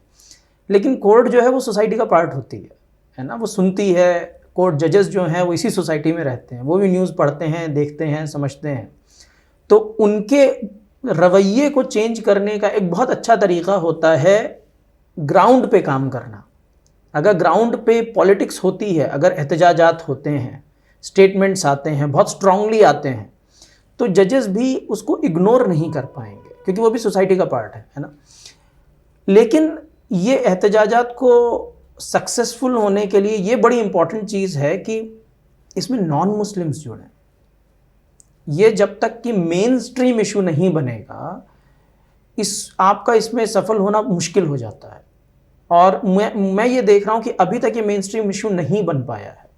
लेकिन कोर्ट जो है वो सोसाइटी का पार्ट होती है ना, वो सुनती है। कोर्ट जजेस जो हैं वो इसी सोसाइटी में रहते हैं, वो भी न्यूज़ पढ़ते हैं, देखते हैं, समझते हैं। तो उनके रवैये को चेंज करने का एक बहुत अच्छा तरीका होता है ग्राउंड पे काम करना। अगर ग्राउंड पे पॉलिटिक्स होती है, अगर एहतजाजात होते हैं, स्टेटमेंट्स आते हैं, बहुत स्ट्रांगली आते हैं, तो जजेस भी उसको इग्नोर नहीं कर पाएंगे, क्योंकि वो भी सोसाइटी का पार्ट है ना। लेकिन ये एहतजाजात को सक्सेसफुल होने के लिए ये बड़ी इंपॉर्टेंट चीज़ है कि इसमें नॉन मुस्लिम्स जुड़ें। ये जब तक कि मेन स्ट्रीम इशू नहीं बनेगा, आपका इसमें सफल होना मुश्किल हो जाता है। और मैं ये देख रहा हूँ कि अभी तक ये मेन स्ट्रीम इशू नहीं बन पाया है।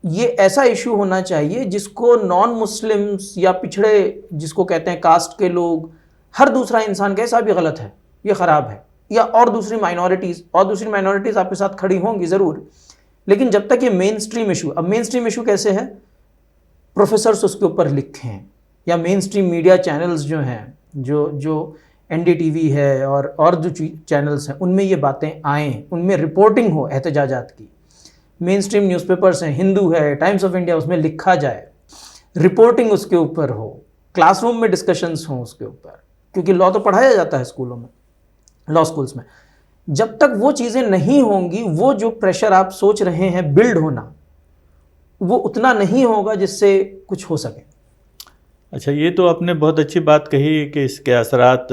ये ऐसा इशू होना चाहिए जिसको नॉन मुस्लिम्स या पिछड़े, जिसको कहते हैं कास्ट के लोग, हर दूसरा इंसान कहे साहब ये गलत है, ये ख़राब है, या और दूसरी माइनॉरिटीज़ आपके साथ खड़ी होंगी ज़रूर। लेकिन जब तक ये मेन स्ट्रीम इशू, अब मेन स्ट्रीम इशू कैसे है, प्रोफेसर्स उसके ऊपर लिखें, या मेन स्ट्रीम मीडिया चैनल्स जो हैं, जो NDTV है और जो चैनल्स हैं, उनमें ये बातें आएँ, उनमें रिपोर्टिंग हो एहतजाजात की। मेन स्ट्रीम न्यूज़पेपर्स हैं, हिंदू है, टाइम्स ऑफ इंडिया, उसमें लिखा जाए, रिपोर्टिंग उसके ऊपर हो, क्लासरूम में डिस्कशंस हों उसके ऊपर, क्योंकि लॉ तो पढ़ाया जाता है स्कूलों में, लॉ स्कूल्स में। जब तक वो चीज़ें नहीं होंगी, वो जो प्रेशर आप सोच रहे हैं बिल्ड होना, वो उतना नहीं होगा जिससे कुछ हो सके। अच्छा, ये तो आपने बहुत अच्छी बात कही कि इसके असरात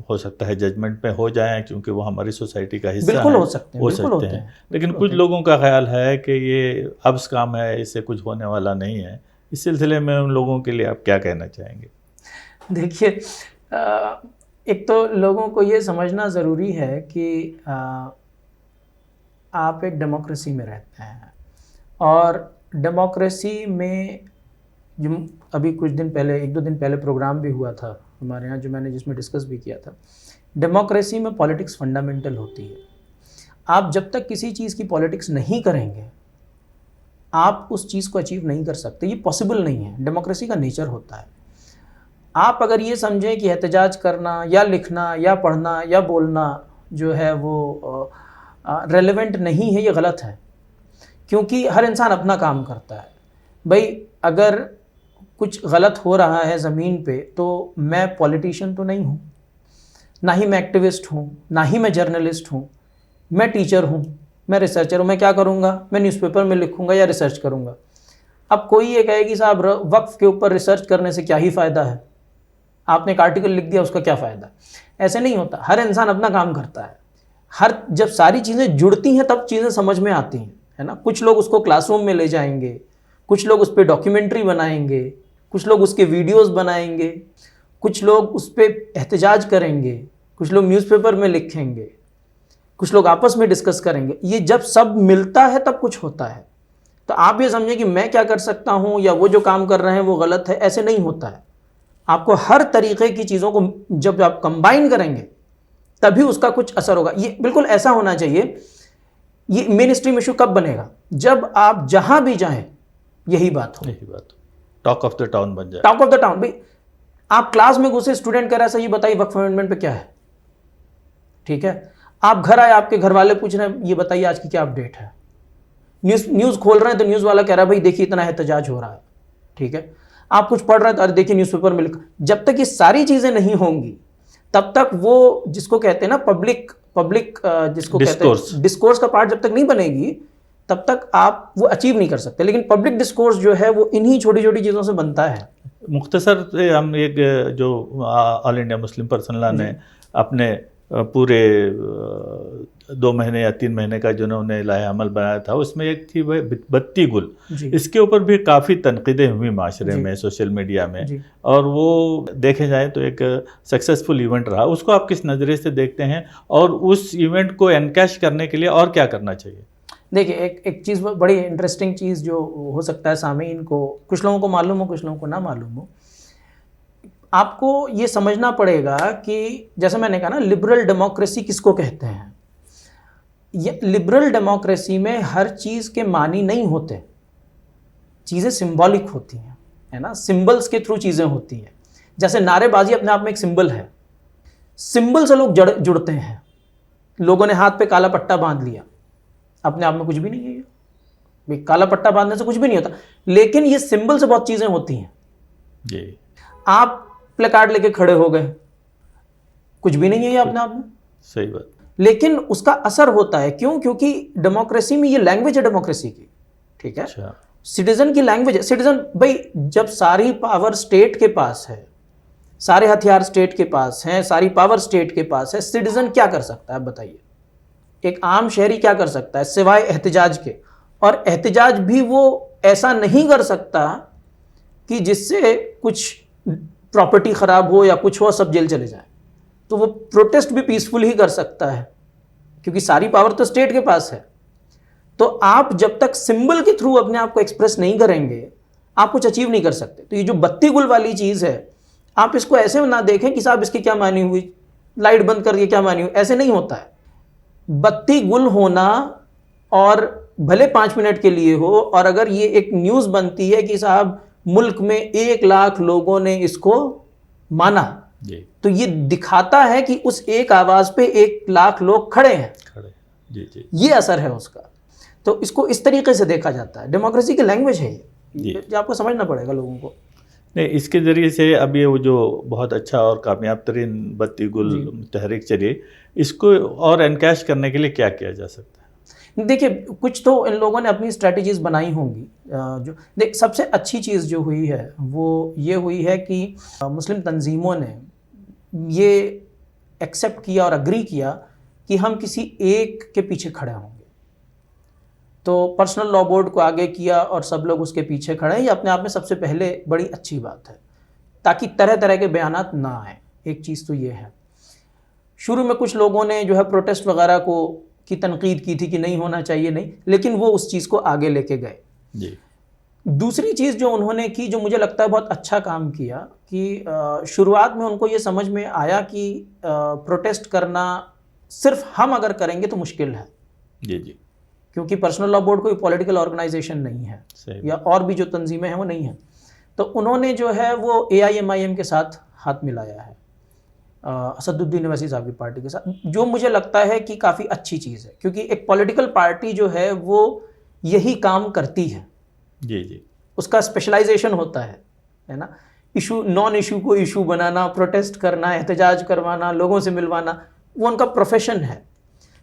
हो सकता है जजमेंट में हो जाएं, क्योंकि वो हमारी सोसाइटी का हिस्सा बिल्कुल है, हो सकते हैं। लेकिन कुछ लोगों का ख्याल है कि ये अब्स काम है, इससे कुछ होने वाला नहीं है। इस सिलसिले में उन लोगों के लिए आप क्या कहना चाहेंगे? देखिए, एक तो लोगों को ये समझना ज़रूरी है कि आप एक डेमोक्रेसी में रहते हैं, और डेमोक्रेसी में जो अभी कुछ दिन पहले, 1-2 दिन पहले प्रोग्राम भी हुआ था हमारे यहाँ, जो मैंने जिसमें डिस्कस भी किया था। डेमोक्रेसी में पॉलिटिक्स फंडामेंटल होती है। आप जब तक किसी चीज़ की पॉलिटिक्स नहीं करेंगे आप उस चीज़ को अचीव नहीं कर सकते, ये पॉसिबल नहीं है, डेमोक्रेसी का नेचर होता है। आप अगर ये समझें कि एहतजाज करना या लिखना या पढ़ना या बोलना जो है वो रेलेवेंट नहीं है, ये गलत है, क्योंकि हर इंसान अपना काम करता है। भाई अगर कुछ गलत हो रहा है ज़मीन पे तो मैं पॉलिटिशियन तो नहीं हूँ, ना ही मैं एक्टिविस्ट हूँ, ना ही मैं जर्नलिस्ट हूँ, मैं टीचर हूँ, मैं रिसर्चर हूँ। मैं क्या करूँगा, मैं न्यूज़पेपर में लिखूँगा या रिसर्च करूँगा। अब कोई ये कहे कि साहब वक्फ के ऊपर रिसर्च करने से क्या ही फ़ायदा है, आपने एक आर्टिकल लिख दिया उसका क्या फ़ायदा। ऐसे नहीं होता, हर इंसान अपना काम करता है। जब सारी चीज़ें जुड़ती हैं तब चीज़ें समझ में आती हैं, है ना। कुछ लोग उसको क्लासरूम में ले जाएंगे, कुछ लोग उस पर डॉक्यूमेंट्री बनाएंगे, कुछ लोग उसके वीडियोस बनाएंगे, कुछ लोग उस पर एहतजाज करेंगे, कुछ लोग न्यूज़पेपर में लिखेंगे, कुछ लोग आपस में डिस्कस करेंगे। ये जब सब मिलता है तब कुछ होता है। तो आप ये समझें कि मैं क्या कर सकता हूँ या वो जो काम कर रहे हैं वो गलत है, ऐसे नहीं होता है। आपको हर तरीके की चीज़ों को जब आप कंबाइन करेंगे तभी उसका कुछ असर होगा। ये बिल्कुल ऐसा होना चाहिए। ये मेन स्ट्रीम इशू कब बनेगा, जब आप जहां भी जाएं यही बात हो, टॉक ऑफ द टाउन बन जाए। Talk of the town. भाई आप क्लास में घुसे, स्टूडेंट कह रहा है सर ये बताइए वक्फ अमेंडमेंट पे क्या है, ठीक है। आप घर आए, आपके घर वाले पूछ रहे हैं ये बताइए आज की क्या अपडेट है। न्यूज़ खोल रहे हैं तो न्यूज़ वाला कह रहा है भाई देखिए इतना एहतजाज हो रहा है, ठीक है। आप कुछ पढ़ रहे हैं तो अरे देखिए न्यूज़पेपर में लिखा। जब तक ये सारी चीज़ें नहीं होंगी तब तक वो जिसको कहते हैं ना पब्लिक जिसको कहते हैं डिस्कोर्स का पार्ट जब तक नहीं बनेगी तब तक आप वो अचीव नहीं कर सकते। लेकिन पब्लिक डिस्कोर्स जो है वो इन्हीं छोटी छोटी चीज़ों से बनता है। मुख्तसर से हम एक जो all India Muslim personal law ने अपने पूरे 2 महीने या 3 महीने का जिन्होंने लाया अमल बनाया था उसमें एक थी वह बत्ती गुल। इसके ऊपर भी काफ़ी तनकीदें हुई माशरे में, सोशल मीडिया में, और वो देखे जाए तो एक सक्सेसफुल इवेंट रहा। उसको आप किस नज़रिए से देखते हैं और उस इवेंट को एनकैश करने के लिए और क्या करना चाहिए? देखिए एक चीज़ बड़ी इंटरेस्टिंग चीज़ जो हो सकता है सामीन को, कुछ लोगों को मालूम हो कुछ लोगों को ना मालूम हो, आपको ये समझना पड़ेगा कि जैसे मैंने कहा ना लिबरल डेमोक्रेसी किसको कहते हैं। ये लिबरल डेमोक्रेसी में हर चीज़ के मानी नहीं होते, चीज़ें सिंबॉलिक होती हैं, है ना। सिंबल्स के थ्रू चीज़ें होती हैं। जैसे नारेबाजी अपने आप में एक सिंबल है, सिंबल से लोग जुड़ते हैं। लोगों ने हाथ पे काला पट्टा बांध लिया, अपने आप में कुछ भी नहीं है ये, काला पट्टा बांधने से कुछ भी नहीं होता, लेकिन ये सिंबल से बहुत चीज़ें होती हैं जी। आप प्लेकार्ड लेके खड़े हो गए, कुछ भी नहीं है ये अपने आप में, सही बात, लेकिन उसका असर होता है। क्यों? क्योंकि डेमोक्रेसी में ये लैंग्वेज है डेमोक्रेसी की, ठीक है। सिटीजन की लैंग्वेज है। सिटीजन भाई जब सारी पावर स्टेट के पास है, सारे हथियार स्टेट के पास हैं, सारी पावर स्टेट के पास है, सिटीजन क्या कर सकता है बताइए? एक आम शहरी क्या कर सकता है सिवाय एहतजाज के? और एहतजाज भी वो ऐसा नहीं कर सकता कि जिससे कुछ प्रॉपर्टी खराब हो या कुछ हो, सब जेल चले जाए। तो वो प्रोटेस्ट भी पीसफुल ही कर सकता है क्योंकि सारी पावर तो स्टेट के पास है। तो आप जब तक सिंबल के थ्रू अपने आप को एक्सप्रेस नहीं करेंगे आप कुछ अचीव नहीं कर सकते। तो ये जो बत्ती गुल वाली चीज़ है, आप इसको ऐसे ना देखें कि साहब इसकी क्या मानी हुई, लाइट बंद कर दिए क्या मानी हुई, ऐसे नहीं होता है। बत्ती गुल होना और भले 5 मिनट के लिए हो, और अगर ये एक न्यूज़ बनती है कि साहब मुल्क में 1 लाख लोगों ने इसको माना, तो ये दिखाता है कि उस एक आवाज़ पे 1 लाख लोग खड़े हैं, जी। ये असर है उसका। तो इसको इस तरीके से देखा जाता है। डेमोक्रेसी की लैंग्वेज है ये आपको समझना पड़ेगा लोगों को। नहीं, इसके ज़रिए से अब ये वो जो बहुत अच्छा और कामयाब तरीन बत्ती गुल तहरीक चली, इसको और एनकैश करने के लिए क्या किया जा सकता है? देखिए कुछ तो इन लोगों ने अपनी स्ट्रैटेजीज़ बनाई होंगी। जो सबसे अच्छी चीज़ जो हुई है वो ये हुई है कि मुस्लिम तंजीमों ने ये एक्सेप्ट किया और अग्री किया कि हम किसी एक के पीछे खड़े होंगे। तो पर्सनल लॉ बोर्ड को आगे किया और सब लोग उसके पीछे खड़े हैं। ये अपने आप में सबसे पहले बड़ी अच्छी बात है ताकि तरह तरह के बयानात ना आए। एक चीज़ तो ये है। शुरू में कुछ लोगों ने जो है प्रोटेस्ट वगैरह की तनकीद की थी कि नहीं होना चाहिए, नहीं, लेकिन वो उस चीज़ को आगे लेके गए जी। दूसरी चीज़ जो उन्होंने की, जो मुझे लगता है बहुत अच्छा काम किया, कि शुरुआत में उनको ये समझ में आया कि प्रोटेस्ट करना सिर्फ हम अगर करेंगे तो मुश्किल है जी। क्योंकि पर्सनल लॉ बोर्ड कोई पॉलिटिकल ऑर्गेनाइजेशन नहीं है, सही या और भी जो तंजीमें हैं वो नहीं हैं। तो उन्होंने जो है वो AIMIM के साथ हाथ मिलाया है, असदुद्दीन ओवैसी साहब की पार्टी के साथ, जो मुझे लगता है कि काफ़ी अच्छी चीज़ है, क्योंकि एक पॉलिटिकल पार्टी जो है वो यही काम करती है, जी जी उसका स्पेशलाइजेशन होता है ना। इशू, नॉन इशू को इशू बनाना, प्रोटेस्ट करना, एहतजाज करवाना, लोगों से मिलवाना, वो उनका प्रोफेशन है।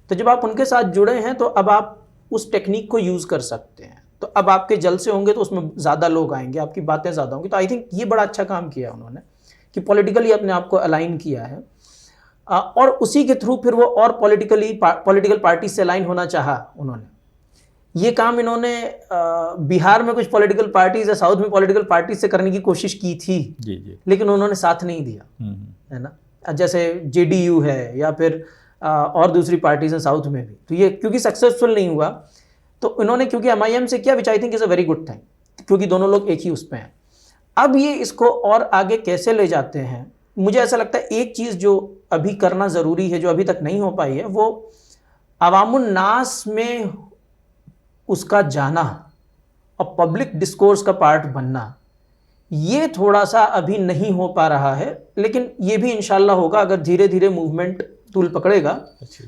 तो जब आप उनके साथ जुड़े हैं तो अब आप उस टेक्निक को यूज़ कर सकते हैं। तो अब आपके जलसे होंगे तो उसमें ज़्यादा लोग आएंगे, आपकी बातें ज़्यादा होंगी। तो आई थिंक ये बड़ा अच्छा काम किया उन्होंने कि पॉलिटिकली अपने आप को अलाइन किया है, और उसी के थ्रू फिर वो और पॉलिटिकल पार्टी से अलाइन होना चाहा उन्होंने। ये काम इन्होंने बिहार में कुछ पॉलिटिकल पार्टीज या साउथ में पॉलिटिकल पार्टीज से करने की कोशिश की थी, जी जी लेकिन उन्होंने साथ नहीं दिया, है ना। जैसे JDU है या फिर और दूसरी पार्टीज हैं साउथ में भी, तो ये क्योंकि सक्सेसफुल नहीं हुआ तो इन्होंने क्योंकि MIM से किया, which I think is a very good thing, क्योंकि दोनों लोग एक ही उस पर हैं। अब ये इसको और आगे कैसे ले जाते हैं, मुझे ऐसा लगता है एक चीज़ जो अभी करना ज़रूरी है, जो अभी तक नहीं हो पाई है, वो अवामुन नास में उसका जाना और पब्लिक डिस्कोर्स का पार्ट बनना, ये थोड़ा सा अभी नहीं हो पा रहा है। लेकिन ये भी इंशाल्लाह होगा, अगर धीरे धीरे मूवमेंट तूल पकड़ेगा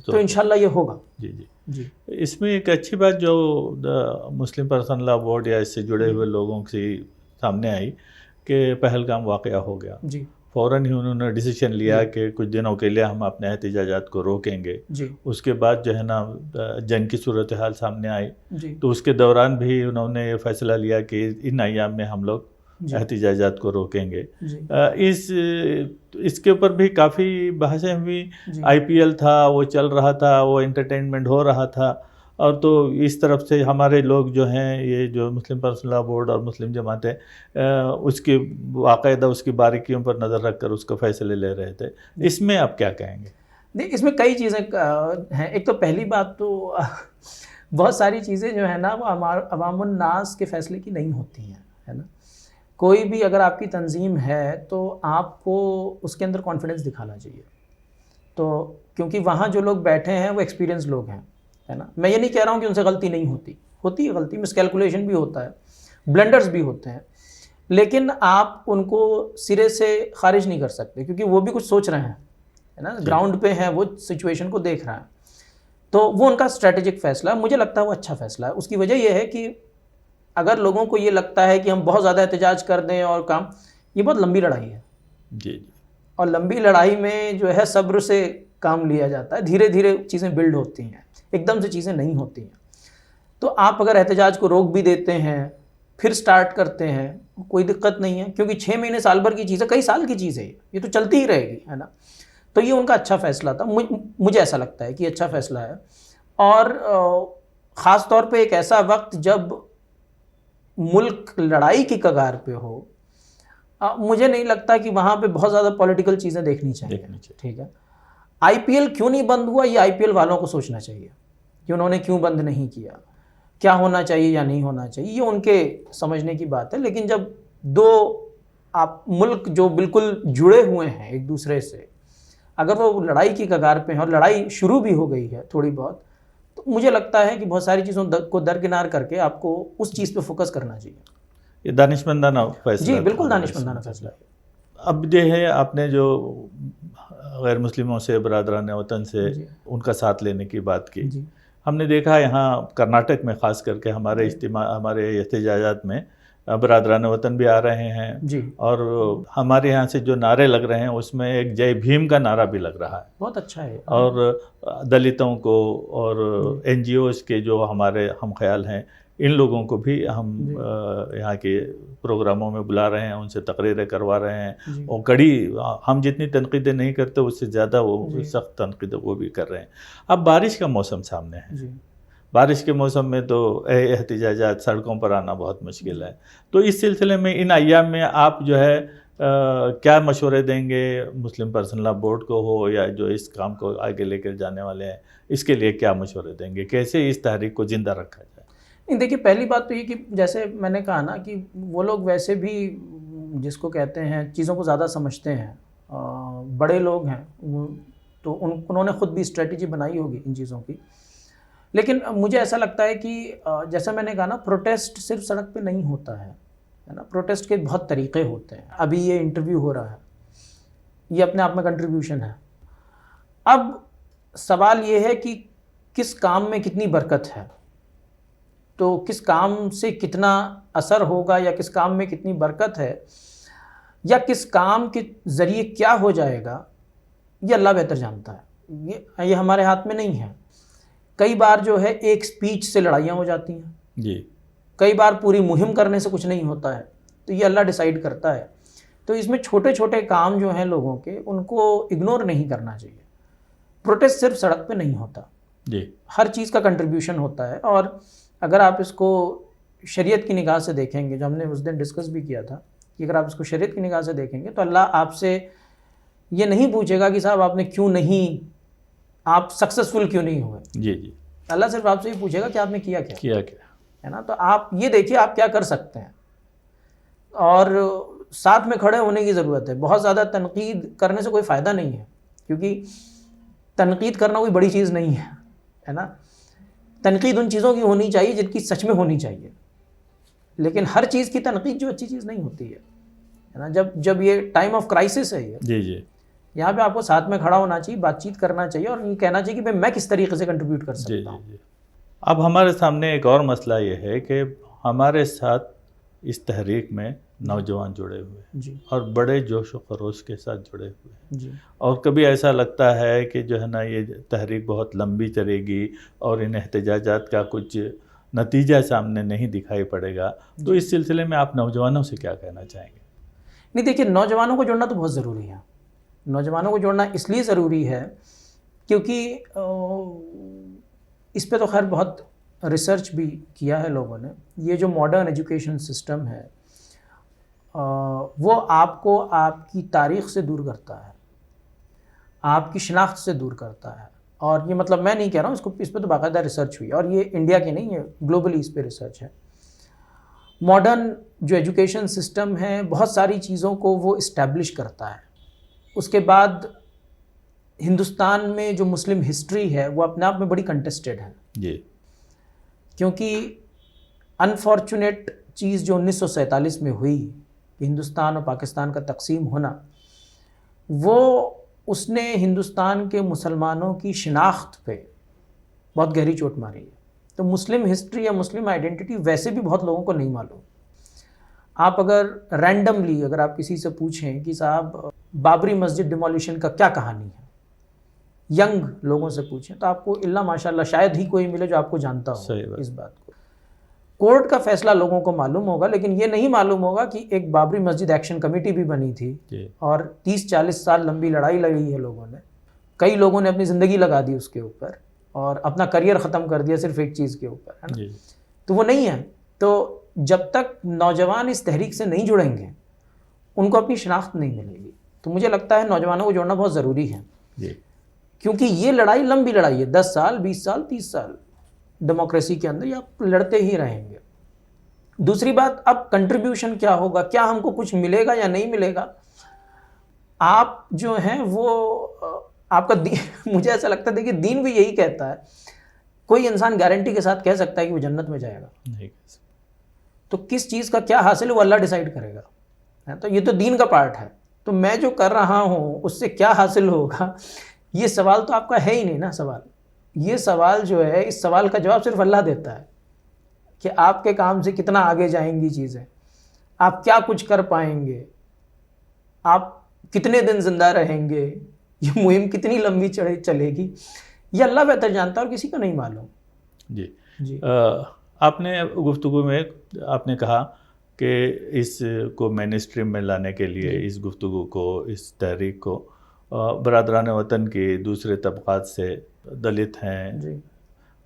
तो इंशाल्लाह ये होगा। जी जी जी। इसमें एक अच्छी बात जो मुस्लिम पर्सनल लॉ बोर्ड या इससे जुड़े हुए लोगों से सामने आई कि पहलगाम वाक़या हो गया, जी फ़ौरन ही उन्होंने डिसीजन लिया कि कुछ दिनों के लिए हम अपने एहतजाजात को रोकेंगे। जी उसके बाद जो है ना जंग की सूरत हाल सामने आई, जी तो उसके दौरान भी उन्होंने ये फैसला लिया कि इन अय्याम में हम लोग एहतजाजात को रोकेंगे। इसके ऊपर भी काफ़ी बहसें हुई। IPL था, वो चल रहा था, वो एंटरटेनमेंट हो रहा था, और तो इस तरफ से हमारे लोग जो हैं, ये जो मुस्लिम पर्सनल लॉ बोर्ड और मुस्लिम जमातें उसकी बाकायदा उसकी बारीकियों पर नज़र रख कर उसको फैसले ले रहे थे। इसमें आप क्या कहेंगे? नहीं, इसमें कई चीज़ें हैं। एक तो पहली बात तो बहुत सारी चीज़ें जो है ना वो अवामुन नास के फैसले की नहीं होती हैं, है ना। कोई भी अगर आपकी तंजीम है तो आपको उसके अंदर कॉन्फिडेंस दिखाना चाहिए। तो क्योंकि वहाँ जो लोग बैठे हैं वो एक्सपीरियंस लोग हैं, है ना। मैं ये नहीं कह रहा हूँ कि उनसे गलती नहीं होती है गलती, मिसकैलकुलेशन भी होता है, ब्लंडर्स भी होते हैं, लेकिन आप उनको सिरे से खारिज नहीं कर सकते, क्योंकि वो भी कुछ सोच रहे हैं, है ना। ग्राउंड पे हैं, वो सिचुएशन को देख रहा है, तो वो उनका स्ट्रैटेजिक फैसला है। मुझे लगता है वो अच्छा फैसला है। उसकी वजह यह है कि अगर लोगों को ये लगता है कि हम बहुत ज़्यादा एहतजाज कर दें और काम, ये बहुत लंबी लड़ाई है जी, और लंबी लड़ाई में जो है सब्र से काम लिया जाता है, धीरे धीरे चीज़ें बिल्ड होती हैं, एकदम से चीज़ें नहीं होती हैं। तो आप अगर एहतजाज को रोक भी देते हैं फिर स्टार्ट करते हैं, कोई दिक्कत नहीं है, क्योंकि 6 महीने साल भर की चीज़ है, कई साल की चीज़ है, ये तो चलती ही रहेगी, है ना। तो ये उनका अच्छा फैसला था, मुझे ऐसा लगता है कि अच्छा फैसला है। और ख़ास तौर पे एक ऐसा वक्त जब मुल्क लड़ाई की कगार पे हो, मुझे नहीं लगता कि वहाँ पे बहुत ज़्यादा पॉलिटिकल चीज़ें देखनी चाहिए। ठीक है, IPL क्यों नहीं बंद हुआ, ये IPL वालों को सोचना चाहिए कि उन्होंने क्यों बंद नहीं किया, क्या होना चाहिए या नहीं होना चाहिए, ये उनके समझने की बात है। लेकिन जब दो आप मुल्क जो बिल्कुल जुड़े हुए हैं एक दूसरे से, अगर वो लड़ाई की कगार पे हैं और लड़ाई शुरू भी हो गई है थोड़ी बहुत, तो मुझे लगता है कि बहुत सारी चीज़ों को दरकिनार करके आपको उस चीज़ पे फोकस करना चाहिए। ये दानिशमंदाना फैसला, जी बिल्कुल दानिशमंदाना फैसला है। अब जो है आपने जो गैर मुस्लिमों से, बरादरान वतन से उनका साथ लेने की बात की, हमने देखा यहाँ कर्नाटक में ख़ास करके हमारे एहतजाजात में बरादरान वतन भी आ रहे हैं जी, और हमारे यहाँ से जो नारे लग रहे हैं उसमें एक जय भीम का नारा भी लग रहा है, बहुत अच्छा है। और दलितों को और NGOs के जो हमारे हम ख्याल हैं, इन लोगों को भी हम यहाँ के प्रोग्रामों में बुला रहे हैं, उनसे तकरीरें करवा रहे हैं, और कड़ी हम जितनी तनकीदें नहीं करते उससे ज़्यादा वो सख्त तनकीदें वो भी कर रहे हैं। अब बारिश का मौसम सामने है, बारिश के मौसम में तो एहतजाजात, सड़कों पर आना बहुत मुश्किल है। तो इस सिलसिले में इन अय्याम में आप जो है क्या मशवरे देंगे मुस्लिम पर्सनल लॉ बोर्ड को हो या जो इस काम को आगे लेकर जाने वाले हैं, इसके लिए क्या मशवरे देंगे, कैसे इस तहरीक को ज़िंदा रखा जाए? नहीं, देखिए पहली बात तो ये कि जैसे मैंने कहा ना कि वो लोग वैसे भी जिसको कहते हैं चीज़ों को ज़्यादा समझते हैं, बड़े लोग हैं, तो उन्होंने ख़ुद भी स्ट्रेटजी बनाई होगी इन चीज़ों की। लेकिन मुझे ऐसा लगता है कि जैसा मैंने कहा ना, प्रोटेस्ट सिर्फ सड़क पे नहीं होता है ना। प्रोटेस्ट के बहुत तरीक़े होते हैं। अभी ये इंटरव्यू हो रहा है, ये अपने आप में कंट्रीब्यूशन है। अब सवाल ये है कि किस काम में कितनी बरकत है, तो किस काम से कितना असर होगा या किस काम में कितनी बरकत है या किस काम के ज़रिए क्या हो जाएगा, ये अल्लाह बेहतर जानता है। ये हमारे हाथ में नहीं है। कई बार जो है एक स्पीच से लड़ाइयाँ हो जाती हैं जी, कई बार पूरी मुहिम करने से कुछ नहीं होता है, तो ये अल्लाह डिसाइड करता है। तो इसमें छोटे छोटे काम जो हैं लोगों के, उनको इग्नोर नहीं करना चाहिए। प्रोटेस्ट सिर्फ सड़क पे नहीं होता जी, हर चीज़ का कंट्रीब्यूशन होता है। और अगर आप इसको शरीयत की निगाह से देखेंगे, जो हमने उस दिन डिस्कस भी किया था, कि अगर आप इसको शरीयत की निगाह से देखेंगे तो अल्लाह आपसे ये नहीं पूछेगा कि साहब आपने क्यों नहीं, आप सक्सेसफुल क्यों नहीं हुए। जी, जी, अल्लाह सिर्फ आपसे ये पूछेगा कि आपने किया क्या, किया क्या। है ना। तो आप ये देखिए आप क्या कर सकते हैं, और साथ में खड़े होने की ज़रूरत है। बहुत ज़्यादा तनकीद करने से कोई फ़ायदा नहीं है, क्योंकि तनकीद करना कोई बड़ी चीज़ नहीं है ना। तनकीद उन चीज़ों की होनी चाहिए जिनकी सच में होनी चाहिए, लेकिन हर चीज़ की तनकीद जो अच्छी चीज़ नहीं होती है ना। जब ये टाइम ऑफ क्राइसिस है, ये जी, जी, यहाँ पे आपको साथ में खड़ा होना चाहिए, बातचीत करना चाहिए और ये कहना चाहिए कि भाई मैं किस तरीके से कंट्रीब्यूट कर जी, सकता हूँ। जी। अब हमारे सामने एक और मसला ये है कि हमारे साथ इस तहरीक में नौजवान जुड़े हुए हैं जी और बड़े जोश व खरोश के साथ जुड़े हुए हैं। जी और कभी ऐसा लगता है कि जो है ना, ये तहरीक बहुत लंबी चलेगी और इन एहतजाजात का कुछ नतीजा सामने नहीं दिखाई पड़ेगा। तो इस सिलसिले में आप नौजवानों से क्या कहना चाहेंगे? नहीं, देखिए, नौजवानों को जोड़ना तो बहुत ज़रूरी है। नौजवानों को जोड़ना इसलिए ज़रूरी है क्योंकि इस पे तो खैर बहुत रिसर्च भी किया है लोगों ने। ये जो मॉडर्न एजुकेशन सिस्टम है, वो आपको आपकी तारीख़ से दूर करता है, आपकी शनाख्त से दूर करता है। और ये मतलब मैं नहीं कह रहा हूँ, इसको इस पर तो बाकायदा रिसर्च हुई, और ये इंडिया की नहीं है, ग्लोबली इस पर रिसर्च है। मॉडर्न जो एजुकेशन सिस्टम है, बहुत सारी चीज़ों को वो इस्टेब्लिश करता है। उसके बाद हिंदुस्तान में जो मुस्लिम हिस्ट्री है वो अपने आप में बड़ी कंटेस्टेड है, जी, क्योंकि अनफॉर्चुनेट चीज़ जो 1947 में हुई, हिंदुस्तान और पाकिस्तान का तकसीम होना, वो उसने हिंदुस्तान के मुसलमानों की शिनाख्त पे बहुत गहरी चोट मारी है। तो मुस्लिम हिस्ट्री या मुस्लिम आइडेंटिटी वैसे भी बहुत लोगों को नहीं मालूम। आप अगर रैंडमली अगर आप किसी से पूछें कि साहब बाबरी मस्जिद डिमोलिशन का क्या कहानी है, यंग लोगों से पूछें, तो आपको इल्ला माशाल्लाह शायद ही कोई मिले जो आपको जानता हो इस बात को। कोर्ट का फैसला लोगों को मालूम होगा, लेकिन ये नहीं मालूम होगा कि एक बाबरी मस्जिद एक्शन कमेटी भी बनी थी और 30-40 साल लंबी लड़ाई लड़ी है लोगों ने। कई लोगों ने अपनी ज़िंदगी लगा दी उसके ऊपर और अपना करियर ख़त्म कर दिया सिर्फ एक चीज़ के ऊपर, है ना। तो वो नहीं है। तो जब तक नौजवान इस तहरीक से नहीं जुड़ेंगे, उनको अपनी शनाख्त नहीं मिलेगी। तो मुझे लगता है नौजवानों को जोड़ना बहुत ज़रूरी है, क्योंकि ये लड़ाई लंबी लड़ाई है, 10 साल, 20 साल, 30 साल डेमोक्रेसी के अंदर ये आप लड़ते ही रहेंगे। दूसरी बात, अब कंट्रीब्यूशन क्या होगा, क्या हमको कुछ मिलेगा या नहीं मिलेगा, आप जो हैं वो आपका मुझे ऐसा लगता है, देखिए दीन भी यही कहता है, कोई इंसान गारंटी के साथ कह सकता है कि वो जन्नत में जाएगा नहीं। तो किस चीज़ का क्या हासिल है वो अल्लाह डिसाइड करेगा, है। तो ये तो दीन का पार्ट है। तो मैं जो कर रहा हूँ उससे क्या हासिल होगा, ये सवाल तो आपका है ही नहीं ना। सवाल, ये सवाल जो है, इस सवाल का जवाब सिर्फ अल्लाह देता है कि आपके काम से कितना आगे जाएंगी चीज़ें, आप क्या कुछ कर पाएंगे, आप कितने दिन ज़िंदा रहेंगे, ये मुहिम कितनी लंबी चलेगी, ये अल्लाह बेहतर जानता है और किसी को नहीं मालूम। जी जी आपने गुफ्तगू में आपने कहा कि इसको मेन स्ट्रीम में लाने के लिए, इस गुफ्तगू को, इस तहरीक को बरादरान वतन के दूसरे तबक़ात से, दलित हैं,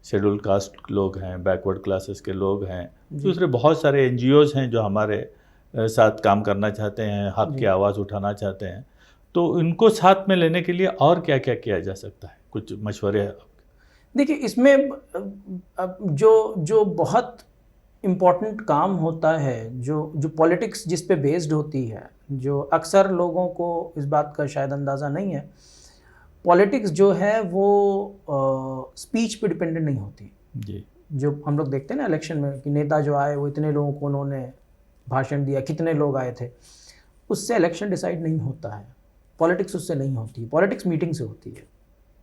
शेड्यूल कास्ट लोग हैं, बैकवर्ड क्लासेस के लोग हैं, दूसरे बहुत सारे NGOs हैं जो हमारे साथ काम करना चाहते हैं, हक़ की आवाज़ उठाना चाहते हैं। तो इनको साथ में लेने के लिए और क्या क्या किया जा सकता है, कुछ मशवरे हैं? देखिए, इसमें जो बहुत इम्पॉर्टेंट काम होता है, जो पॉलिटिक्स जिस पे बेस्ड होती है, जो अक्सर लोगों को इस बात का शायद अंदाज़ा नहीं है, पॉलिटिक्स जो है वो स्पीच पे डिपेंडेंट नहीं होती। जी जो हम लोग देखते हैं ना इलेक्शन में कि नेता जो आए वो इतने लोगों को उन्होंने भाषण दिया, कितने लोग आए थे, उससे इलेक्शन डिसाइड नहीं होता है। पॉलिटिक्स उससे नहीं होती, पॉलिटिक्स मीटिंग से होती है,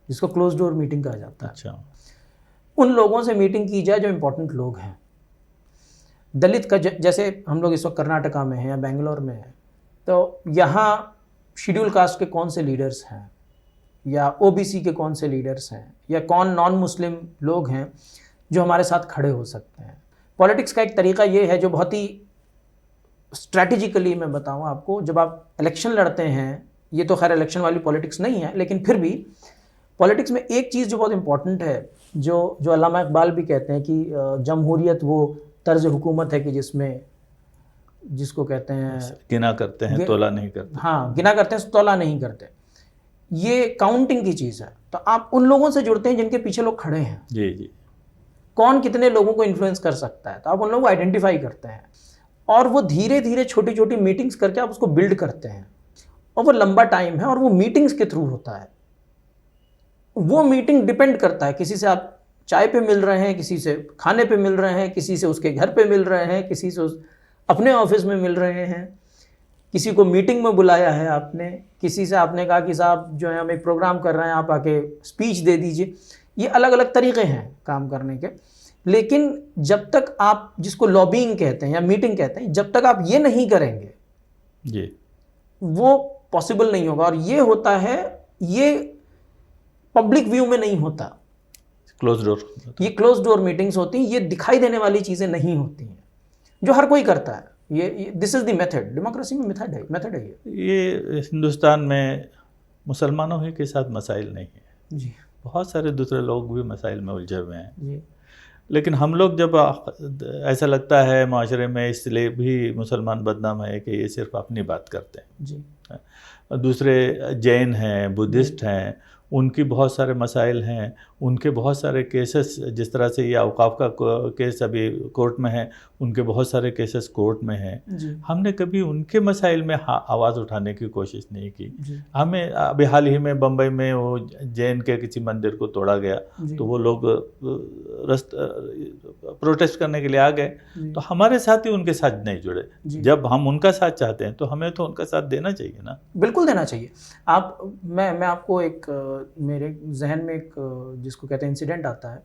जिसको क्लोज डोर मीटिंग कहा जाता है। अच्छा। उन लोगों से मीटिंग की जाए जो इम्पोर्टेंट लोग हैं। दलित का जैसे हम लोग इस वक्त कर्नाटका में हैं या बेंगलोर में हैं, तो यहाँ शेड्यूल कास्ट के कौन से लीडर्स हैं या ओबीसी के कौन से लीडर्स हैं या कौन नॉन मुस्लिम लोग हैं जो हमारे साथ खड़े हो सकते हैं। पॉलिटिक्स का एक तरीका ये है जो बहुत ही स्ट्रैटेजिकली मैं बताऊं आपको, जब आप इलेक्शन लड़ते हैं, ये तो खैर इलेक्शन वाली पॉलिटिक्स नहीं है, लेकिन फिर भी पॉलिटिक्स में एक चीज़ जो बहुत इंपॉर्टेंट है, जो अल्लामा इकबाल भी कहते हैं कि जमहूरियत वो तर्ज हुकूमत है कि जिसको कहते हैं गिना करते हैं तोला नहीं करते। हाँ, गिना करते हैं तोला नहीं करते। ये काउंटिंग की चीज़ है। तो आप उन लोगों से जुड़ते हैं जिनके पीछे लोग खड़े हैं। जी जी। कौन कितने लोगों को इन्फ्लुएंस कर सकता है, तो आप उन लोगों को आइडेंटिफाई करते हैं और वो धीरे धीरे छोटी छोटी मीटिंग्स करके आप उसको बिल्ड करते हैं। और वो लंबा टाइम है और वो मीटिंग्स के थ्रू होता है। वो मीटिंग डिपेंड करता है, किसी से आप चाय पे मिल रहे हैं, किसी से खाने पे मिल रहे हैं, किसी से उसके घर पे मिल रहे हैं, किसी से अपने ऑफिस में मिल रहे हैं, किसी को मीटिंग में बुलाया है आपने, किसी से आपने कहा कि साहब जो है हम एक प्रोग्राम कर रहे हैं, आप आके स्पीच दे दीजिए। ये अलग अलग तरीके हैं काम करने के। लेकिन जब तक आप, जिसको लॉबिंग कहते हैं या मीटिंग कहते हैं, जब तक आप ये नहीं करेंगे जी वो पॉसिबल नहीं होगा। और ये होता है, ये पब्लिक व्यू में नहीं होता, क्लोज डोर, ये क्लोज डोर मीटिंग्स होती हैं। ये दिखाई देने वाली चीज़ें नहीं होती हैं जो हर कोई करता है। ये this is the method, democracy में मेथड है ये हिंदुस्तान में मुसलमानों ही के साथ मसाइल नहीं है जी, बहुत सारे दूसरे लोग भी मसाइल में उलझे हुए हैं जी। लेकिन हम लोग जब ऐसा लगता है माशरे में, इसलिए भी मुसलमान बदनाम है कि ये सिर्फ अपनी बात करते हैं जी। दूसरे जैन हैं, बुद्धिस्ट हैं, उनकी बहुत सारे मसाइल हैं, उनके बहुत सारे केसेस, जिस तरह से ये औकाफ का केस अभी कोर्ट में है, उनके बहुत सारे केसेस कोर्ट में हैं। हमने कभी उनके मसाइल में आवाज़ उठाने की कोशिश नहीं की। हमें अभी हाल ही में बम्बई में वो जैन के किसी मंदिर को तोड़ा गया तो वो लोग प्रोटेस्ट करने के लिए आ गए, तो हमारे साथ ही उनके साथ नहीं जुड़े। जब हम उनका साथ चाहते हैं तो हमें तो उनका साथ देना चाहिए ना। बिल्कुल देना चाहिए। मैं आपको एक मेरे जहन में एक जिसको कहते हैं इंसिडेंट आता है।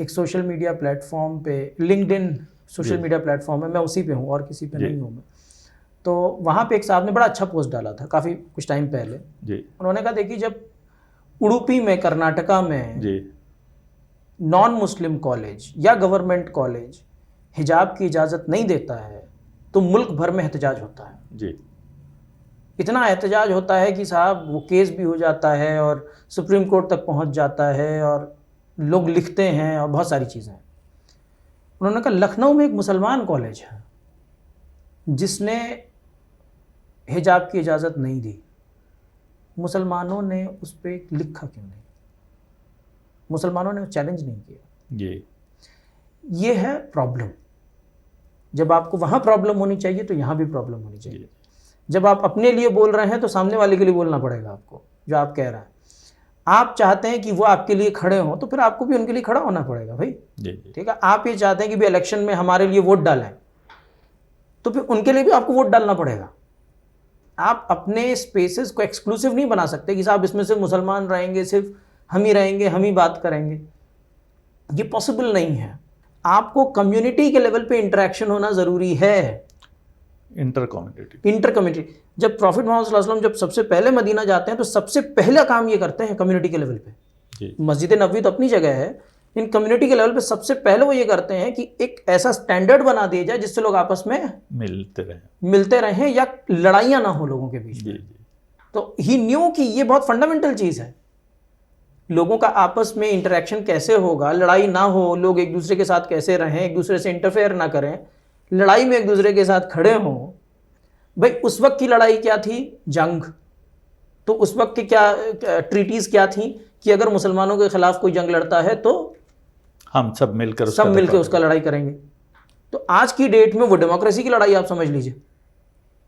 एक सोशल मीडिया प्लेटफॉर्म पे, लिंक्डइन सोशल मीडिया प्लेटफॉर्म है, मैं उसी पे हूँ और किसी पे नहीं हूँ मैं। तो वहाँ पे एक साहब ने बड़ा अच्छा पोस्ट डाला था काफ़ी कुछ टाइम पहले जी। उन्होंने कहा देखिए, जब उडुपी में, कर्नाटका में जी, नॉन मुस्लिम कॉलेज या गवर्नमेंट कॉलेज हिजाब की इजाज़त नहीं देता है तो मुल्क भर में एहतजाज होता है जी। इतना एहतजाज होता है कि साहब वो केस भी हो जाता है और सुप्रीम कोर्ट तक पहुंच जाता है और लोग लिखते हैं और बहुत सारी चीज़ें। उन्होंने कहा लखनऊ में एक मुसलमान कॉलेज है जिसने हिजाब की इजाज़त नहीं दी, मुसलमानों ने उस पर लिखा क्यों नहीं? मुसलमानों ने चैलेंज नहीं किया। ये है प्रॉब्लम। जब आपको वहाँ प्रॉब्लम होनी चाहिए तो यहाँ भी प्रॉब्लम होनी चाहिए। जब आप अपने लिए बोल रहे हैं तो सामने वाले के लिए बोलना पड़ेगा आपको। जो आप कह रहे हैं, आप चाहते हैं कि वो आपके लिए खड़े हों तो फिर आपको भी उनके लिए खड़ा होना पड़ेगा भाई, ठीक है। आप ये चाहते हैं कि भी इलेक्शन में हमारे लिए वोट डालें तो फिर उनके लिए भी आपको वोट डालना पड़ेगा। आप अपने स्पेसेस को एक्सक्लूसिव नहीं बना सकते कि साहब इसमें सिर्फ मुसलमान रहेंगे, सिर्फ हम ही रहेंगे, हम ही बात करेंगे। ये पॉसिबल नहीं है। आपको कम्युनिटी के लेवल पे इंटरेक्शन होना ज़रूरी है। Inter community. जब प्रॉफिट मोहम्मद सल्लल्लाहु अलैहि वसल्लम जब सबसे पहले मदीना जाते हैं तो सबसे पहला काम ये करते हैं कम्युनिटी के लेवल पे। मस्जिद नबवी तो अपनी जगह है, इन कम्युनिटी के लेवल पे सबसे पहले वो ये करते हैं कि एक ऐसा स्टैंडर्ड बना दिया जाए जिससे लोग आपस में मिलते रहें या लड़ाइयाँ ना हो लोगों के बीच में। तो ही न्यू कि ये बहुत फंडामेंटल चीज़ है। लोगों का आपस में इंटरेक्शन कैसे होगा, लड़ाई ना हो, लोग एक दूसरे के साथ कैसे रहें, एक दूसरे से इंटरफेयर ना करें, लड़ाई में एक दूसरे के साथ खड़े हों। भाई उस वक्त की लड़ाई क्या थी? जंग। तो उस वक्त की क्या ट्रीटीज़ क्या थी कि अगर मुसलमानों के खिलाफ कोई जंग लड़ता है तो हम सब मिलकर उसका लड़ाई करेंगे। तो आज की डेट में वो डेमोक्रेसी की लड़ाई आप समझ लीजिए,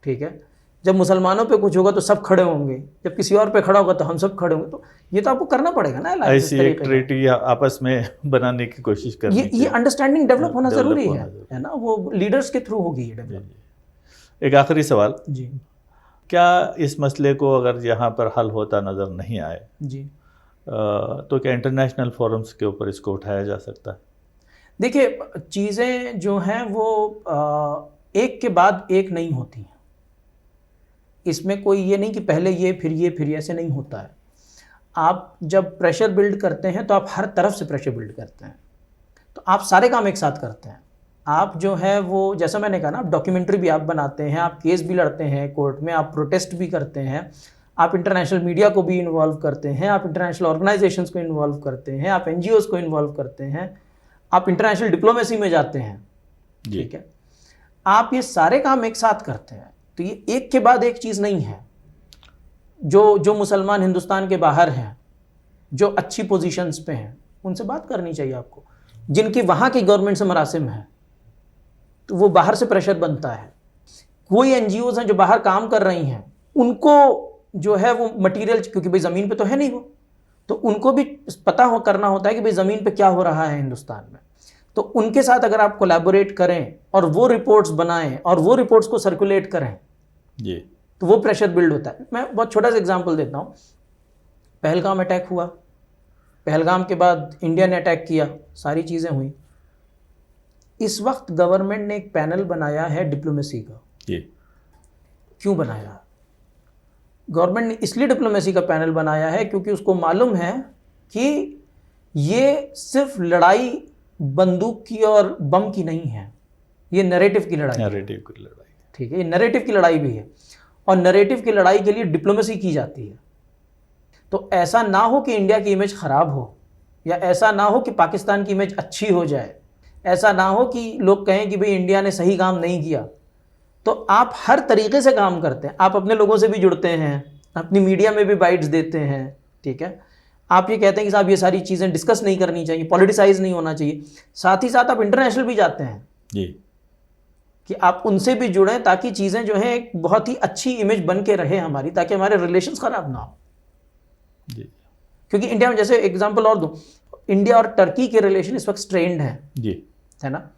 ठीक है। जब मुसलमानों पे कुछ होगा तो सब खड़े होंगे, जब किसी और पे खड़ा होगा तो हम सब खड़े होंगे। तो ये तो आपको करना पड़ेगा ना alliance इस ऐसी तरीके एक का। ट्रीटी बनाने में बनाने की कोशिश करनी ये चाहिए। अंडरस्टैंडिंग डेवलप होना डेवलप ज़रूरी होना है जरूरी है ना, वो लीडर्स के थ्रू होगी ये जी, डेवलप। जी। एक आखिरी सवाल, जी क्या इस मसले को अगर यहाँ पर हल होता नज़र नहीं आए जी। तो क्या इंटरनेशनल फोरम्स के ऊपर इसको उठाया जा सकता है? देखिए, चीज़ें जो हैं वो एक के बाद एक नहीं होती हैं। इसमें कोई ये नहीं कि पहले ये फिर ये फिर ये, ऐसे नहीं होता है। आप जब प्रेशर बिल्ड करते हैं तो आप हर तरफ से प्रेशर बिल्ड करते हैं, तो आप सारे काम एक साथ करते हैं। आप जो है वो, जैसा मैंने कहा ना, आप डॉक्यूमेंट्री भी आप बनाते हैं, आप केस भी लड़ते हैं कोर्ट में, आप प्रोटेस्ट भी करते हैं, आप इंटरनेशनल मीडिया को भी इन्वॉल्व करते हैं, आप इंटरनेशनल ऑर्गेनाइजेशंस को इन्वॉल्व करते हैं, आप NGOs को इन्वॉल्व करते हैं, आप इंटरनेशनल डिप्लोमेसी में जाते हैं। जी। ठीक है, आप ये सारे काम एक साथ करते हैं, तो ये एक के बाद एक चीज़ नहीं है। जो मुसलमान हिंदुस्तान के बाहर हैं, जो अच्छी पोजीशंस पे हैं, उनसे बात करनी चाहिए आपको। जिनकी वहाँ की गवर्नमेंट से मरासिम है, तो वो बाहर से प्रेशर बनता है। कोई NGOs हैं जो बाहर काम कर रही हैं, उनको जो है वो मटेरियल, क्योंकि भाई ज़मीन पे तो है नहीं वो, तो उनको भी पता करना होता है कि भाई ज़मीन पे क्या हो रहा है हिंदुस्तान में। तो उनके साथ अगर आप कोलैबोरेट करें और वो रिपोर्ट्स बनाएं और वो रिपोर्ट्स को सर्कुलेट करें, जी। तो वो प्रेशर बिल्ड होता है। मैं बहुत छोटा सा एग्जांपल देता हूँ। पहलगाम अटैक हुआ, पहलगाम के बाद इंडिया ने अटैक किया, सारी चीज़ें हुई। इस वक्त गवर्नमेंट ने एक पैनल बनाया है डिप्लोमेसी का। जी। क्यों बनाया? गवर्नमेंट ने इसलिए डिप्लोमेसी का पैनल बनाया है क्योंकि उसको मालूम है कि ये सिर्फ लड़ाई बंदूक की और बम की नहीं है, ये नैरेटिव की लड़ाई है। नैरेटिव की लड़ाई। ठीक है, ये नैरेटिव की लड़ाई भी है, और नैरेटिव की लड़ाई के लिए डिप्लोमेसी की जाती है। तो ऐसा ना हो कि इंडिया की इमेज ख़राब हो, या ऐसा ना हो कि पाकिस्तान की इमेज अच्छी हो जाए, ऐसा ना हो कि लोग कहें कि भाई इंडिया ने सही काम नहीं किया। तो आप हर तरीके से काम करते हैं, आप अपने लोगों से भी जुड़ते हैं, अपनी मीडिया में भी बाइट्स देते हैं। ठीक है, आप ये कहते हैं कि साहब ये सारी चीज़ें डिस्कस नहीं करनी चाहिए, पॉलिटिसाइज नहीं होना चाहिए। साथ ही साथ आप इंटरनेशनल भी जाते हैं जी। कि आप उनसे भी जुड़ें, ताकि चीज़ें जो हैं एक बहुत ही अच्छी इमेज बन के रहे हमारी, ताकि हमारे रिलेशंस ख़राब ना हो। जी। क्योंकि इंडिया में, जैसे एग्जांपल और दूं, इंडिया और टर्की के रिलेशन इस वक्त स्ट्रेंड हैं, जी। है ना।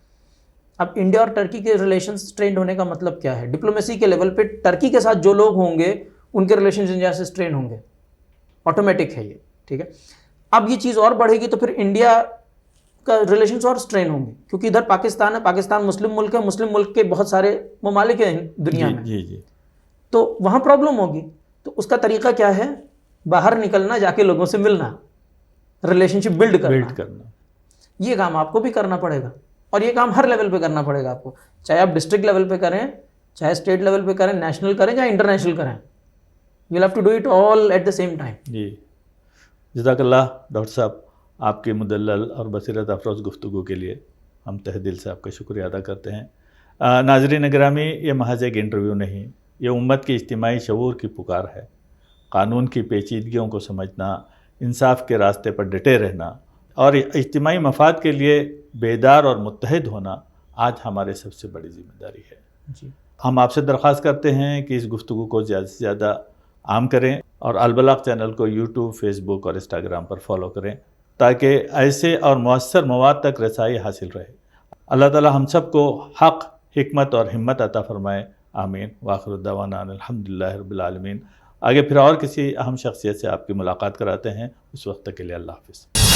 अब इंडिया और टर्की के रिलेशन स्ट्रेंड होने का मतलब क्या है? डिप्लोमेसी के लेवल पे टर्की के साथ जो लोग होंगे उनके रिलेशन इंडिया से स्ट्रेंड होंगे, ऑटोमेटिक है ये। ठीक है, अब ये चीज़ और बढ़ेगी तो फिर इंडिया का रिलेशंस और स्ट्रेन होंगे, क्योंकि इधर पाकिस्तान है, पाकिस्तान मुस्लिम मुल्क है, मुस्लिम मुल्क के बहुत सारे ममालिक हैं दुनिया में। जी। जी। तो वहाँ प्रॉब्लम होगी। तो उसका तरीका क्या है? बाहर निकलना, जाके लोगों से मिलना, रिलेशनशिप बिल्ड करना। ये काम आपको भी करना पड़ेगा, और ये काम हर लेवल पे करना पड़ेगा आपको, चाहे आप डिस्ट्रिक्ट लेवल पे करें, चाहे स्टेट लेवल पे करें, नेशनल करें, चाहे इंटरनेशनल करें। You will have to do it all at the same time. जी। जज़ाकल्लाह डॉक्टर साहब, आपके मुदल्लल और बसीरत अफरोज़ गुफ्तगू के लिए हम तहे दिल से आपका शुक्रिया अदा करते हैं। नाज़रीन गिरामी, ये महज एक इंटरव्यू नहीं, ये उम्मत की इज्तिमाई शऊर की पुकार है। कानून की पेचीदगियों को समझना, इंसाफ के रास्ते पर डटे रहना और इज्तिमाई मफाद के लिए बेदार और मुत्तहिद होना आज हमारे सबसे बड़ी ज़िम्मेदारी है। जी। हम आपसे दरख्वास्त करते हैं कि इस गुफ्तगू को ज़्यादा से ज़्यादा आम करें और अलबलाग चैनल को यूट्यूब, फेसबुक और इंस्टाग्राम पर फॉलो करें, ताकि ऐसे और मुअस्सर मवाद तक रसाई हासिल रहे। अल्लाह ताला हम सब को हक़, हिकमत और हिम्मत अता फरमाए। आमीन। वाखिर दावाना अल्हम्दुलिल्लाहि रब्बिल आलमीन। आगे फिर और किसी अहम शख्सियत से आपकी मुलाकात कराते हैं। उस वक्त तक के लिए अल्लाह हाफ़िज़।